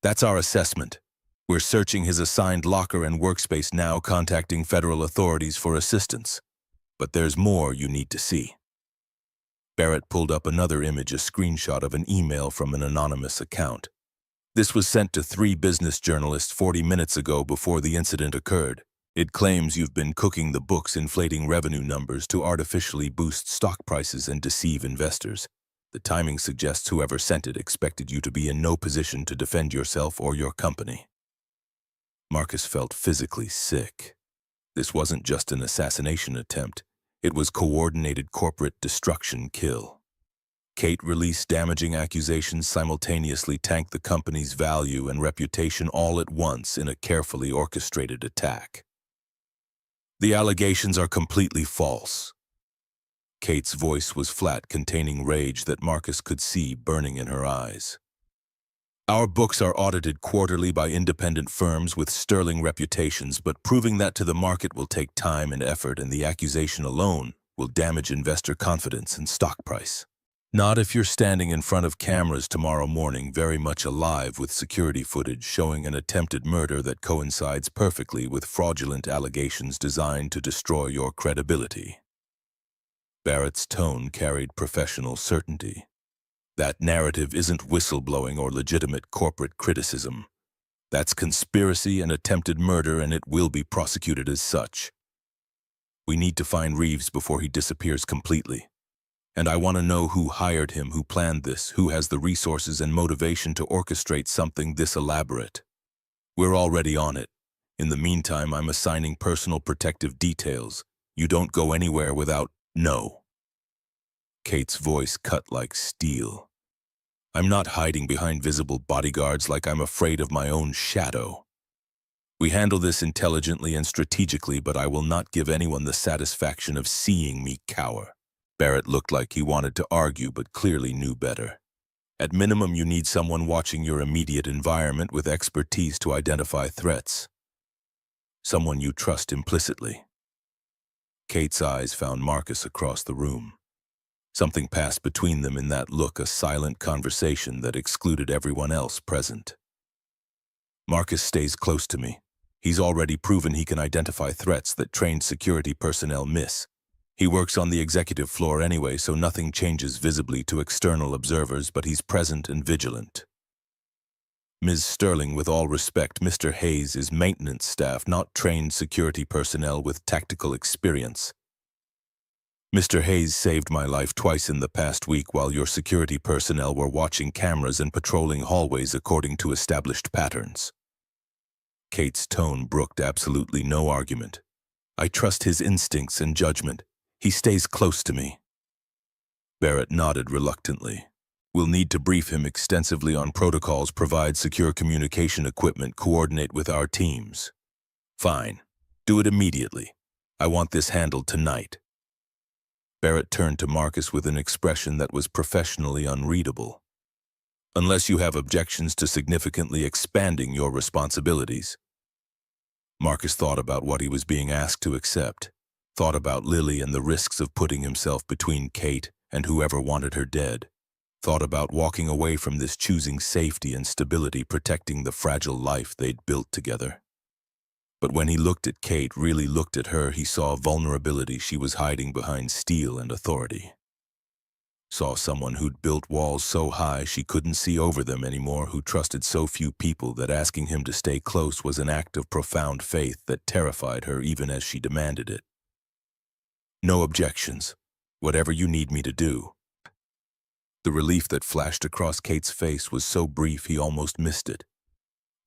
That's our assessment. We're searching his assigned locker and workspace now, contacting federal authorities for assistance. But there's more you need to see. Barrett pulled up another image, a screenshot of an email from an anonymous account. This was sent to 3 business journalists 40 minutes ago before the incident occurred. It claims you've been cooking the books, inflating revenue numbers to artificially boost stock prices and deceive investors. The timing suggests whoever sent it expected you to be in no position to defend yourself or your company. Marcus felt physically sick. This wasn't just an assassination attempt. It was coordinated corporate destruction kill. Kate released damaging accusations, simultaneously tanked the company's value and reputation all at once in a carefully orchestrated attack. The allegations are completely false. Kate's voice was flat, containing rage that Marcus could see burning in her eyes. Our books are audited quarterly by independent firms with sterling reputations, but proving that to the market will take time and effort, and the accusation alone will damage investor confidence and stock price. Not if you're standing in front of cameras tomorrow morning, very much alive with security footage showing an attempted murder that coincides perfectly with fraudulent allegations designed to destroy your credibility. Barrett's tone carried professional certainty. That narrative isn't whistleblowing or legitimate corporate criticism. That's conspiracy and attempted murder, and it will be prosecuted as such. We need to find Reeves before he disappears completely. And I want to know who hired him, who planned this, who has the resources and motivation to orchestrate something this elaborate. We're already on it. In the meantime, I'm assigning personal protective details. You don't go anywhere without no. Kate's voice cut like steel. I'm not hiding behind visible bodyguards like I'm afraid of my own shadow. We handle this intelligently and strategically, but I will not give anyone the satisfaction of seeing me cower. Barrett looked like he wanted to argue, but clearly knew better. At minimum, you need someone watching your immediate environment with expertise to identify threats. Someone you trust implicitly. Kate's eyes found Marcus across the room. Something passed between them in that look, a silent conversation that excluded everyone else present. Marcus stays close to me. He's already proven he can identify threats that trained security personnel miss. He works on the executive floor anyway, so nothing changes visibly to external observers, but he's present and vigilant. Ms. Sterling, with all respect, Mr. Hayes is maintenance staff, not trained security personnel with tactical experience. Mr. Hayes saved my life twice in the past week while your security personnel were watching cameras and patrolling hallways according to established patterns. Kate's tone brooked absolutely no argument. I trust his instincts and judgment. He stays close to me. Barrett nodded reluctantly. We'll need to brief him extensively on protocols, provide secure communication equipment, coordinate with our teams. Fine. Do it immediately. I want this handled tonight. Barrett turned to Marcus with an expression that was professionally unreadable. Unless you have objections to significantly expanding your responsibilities. Marcus thought about what he was being asked to accept, thought about Lily and the risks of putting himself between Kate and whoever wanted her dead, thought about walking away from this, choosing safety and stability, protecting the fragile life they'd built together. But when he looked at Kate, really looked at her, he saw vulnerability. She was hiding behind steel and authority. Saw someone who'd built walls so high she couldn't see over them anymore, who trusted so few people that asking him to stay close was an act of profound faith that terrified her even as she demanded it. No objections. Whatever you need me to do. The relief that flashed across Kate's face was so brief he almost missed it.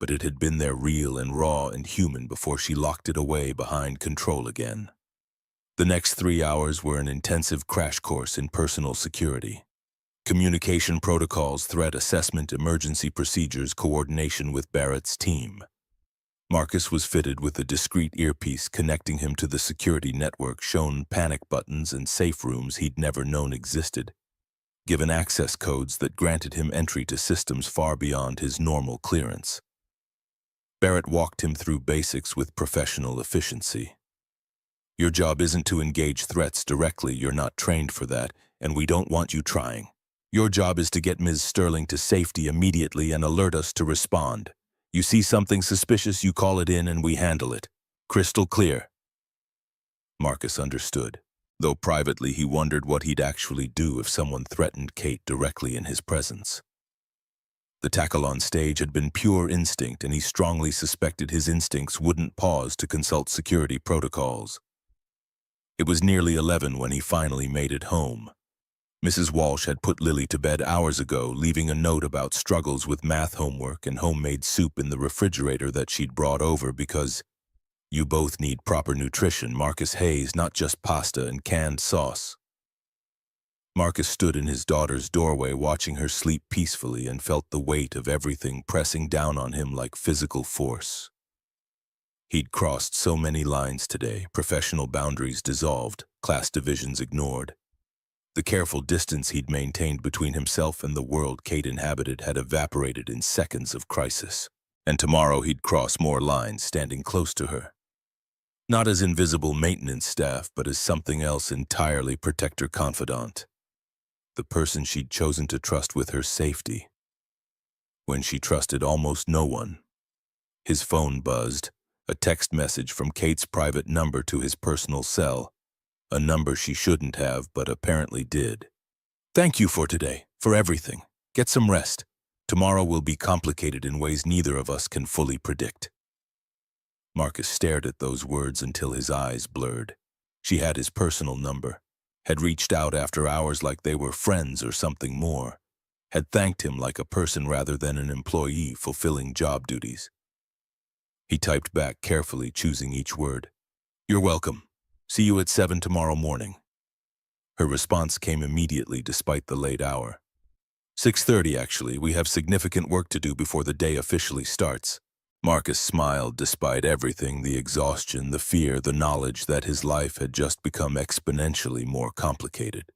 But it had been there real and raw and human before she locked it away behind control again. The next 3 hours were an intensive crash course in personal security. Communication protocols, threat assessment, emergency procedures, coordination with Barrett's team. Marcus was fitted with a discreet earpiece connecting him to the security network, shown panic buttons and safe rooms he'd never known existed, given access codes that granted him entry to systems far beyond his normal clearance. Barrett walked him through basics with professional efficiency. Your job isn't to engage threats directly, you're not trained for that, and we don't want you trying. Your job is to get Ms. Sterling to safety immediately and alert us to respond. You see something suspicious, you call it in and we handle it. Crystal clear. Marcus understood, though privately he wondered what he'd actually do if someone threatened Kate directly in his presence. The tackle on stage had been pure instinct, and he strongly suspected his instincts wouldn't pause to consult security protocols. It was nearly 11 when he finally made it home. Mrs. Walsh had put Lily to bed hours ago, leaving a note about struggles with math homework and homemade soup in the refrigerator that she'd brought over because you both need proper nutrition, Marcus Hayes, not just pasta and canned sauce. Marcus stood in his daughter's doorway watching her sleep peacefully and felt the weight of everything pressing down on him like physical force. He'd crossed so many lines today, professional boundaries dissolved, class divisions ignored. The careful distance he'd maintained between himself and the world Kate inhabited had evaporated in seconds of crisis. And tomorrow he'd cross more lines, standing close to her. Not as invisible maintenance staff, but as something else entirely, protector confidant. The person she'd chosen to trust with her safety. When she trusted almost no one. His phone buzzed, a text message from Kate's private number to his personal cell. A number she shouldn't have, but apparently did. Thank you for today, for everything. Get some rest. Tomorrow will be complicated in ways neither of us can fully predict. Marcus stared at those words until his eyes blurred. She had his personal number, had reached out after hours like they were friends or something more, had thanked him like a person rather than an employee fulfilling job duties. He typed back carefully, choosing each word. You're welcome. See you at 7 tomorrow morning. Her response came immediately despite the late hour. 6:30 actually, we have significant work to do before the day officially starts. Marcus smiled despite everything, the exhaustion, the fear, the knowledge that his life had just become exponentially more complicated.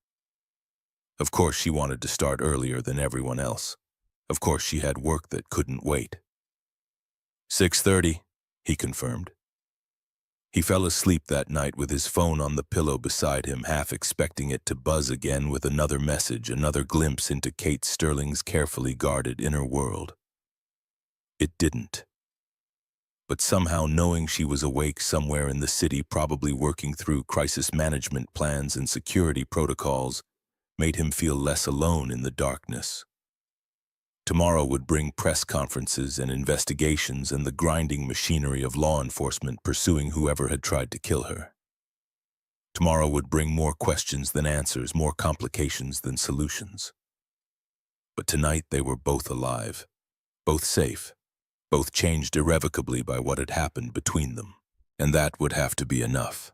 Of course she wanted to start earlier than everyone else. Of course she had work that couldn't wait. 6:30, he confirmed. He fell asleep that night with his phone on the pillow beside him, half expecting it to buzz again with another message, another glimpse into Kate Sterling's carefully guarded inner world. It didn't. But somehow knowing she was awake somewhere in the city, probably working through crisis management plans and security protocols, made him feel less alone in the darkness. Tomorrow would bring press conferences and investigations and the grinding machinery of law enforcement pursuing whoever had tried to kill her. Tomorrow would bring more questions than answers, more complications than solutions. But tonight they were both alive, both safe, both changed irrevocably by what had happened between them. And that would have to be enough.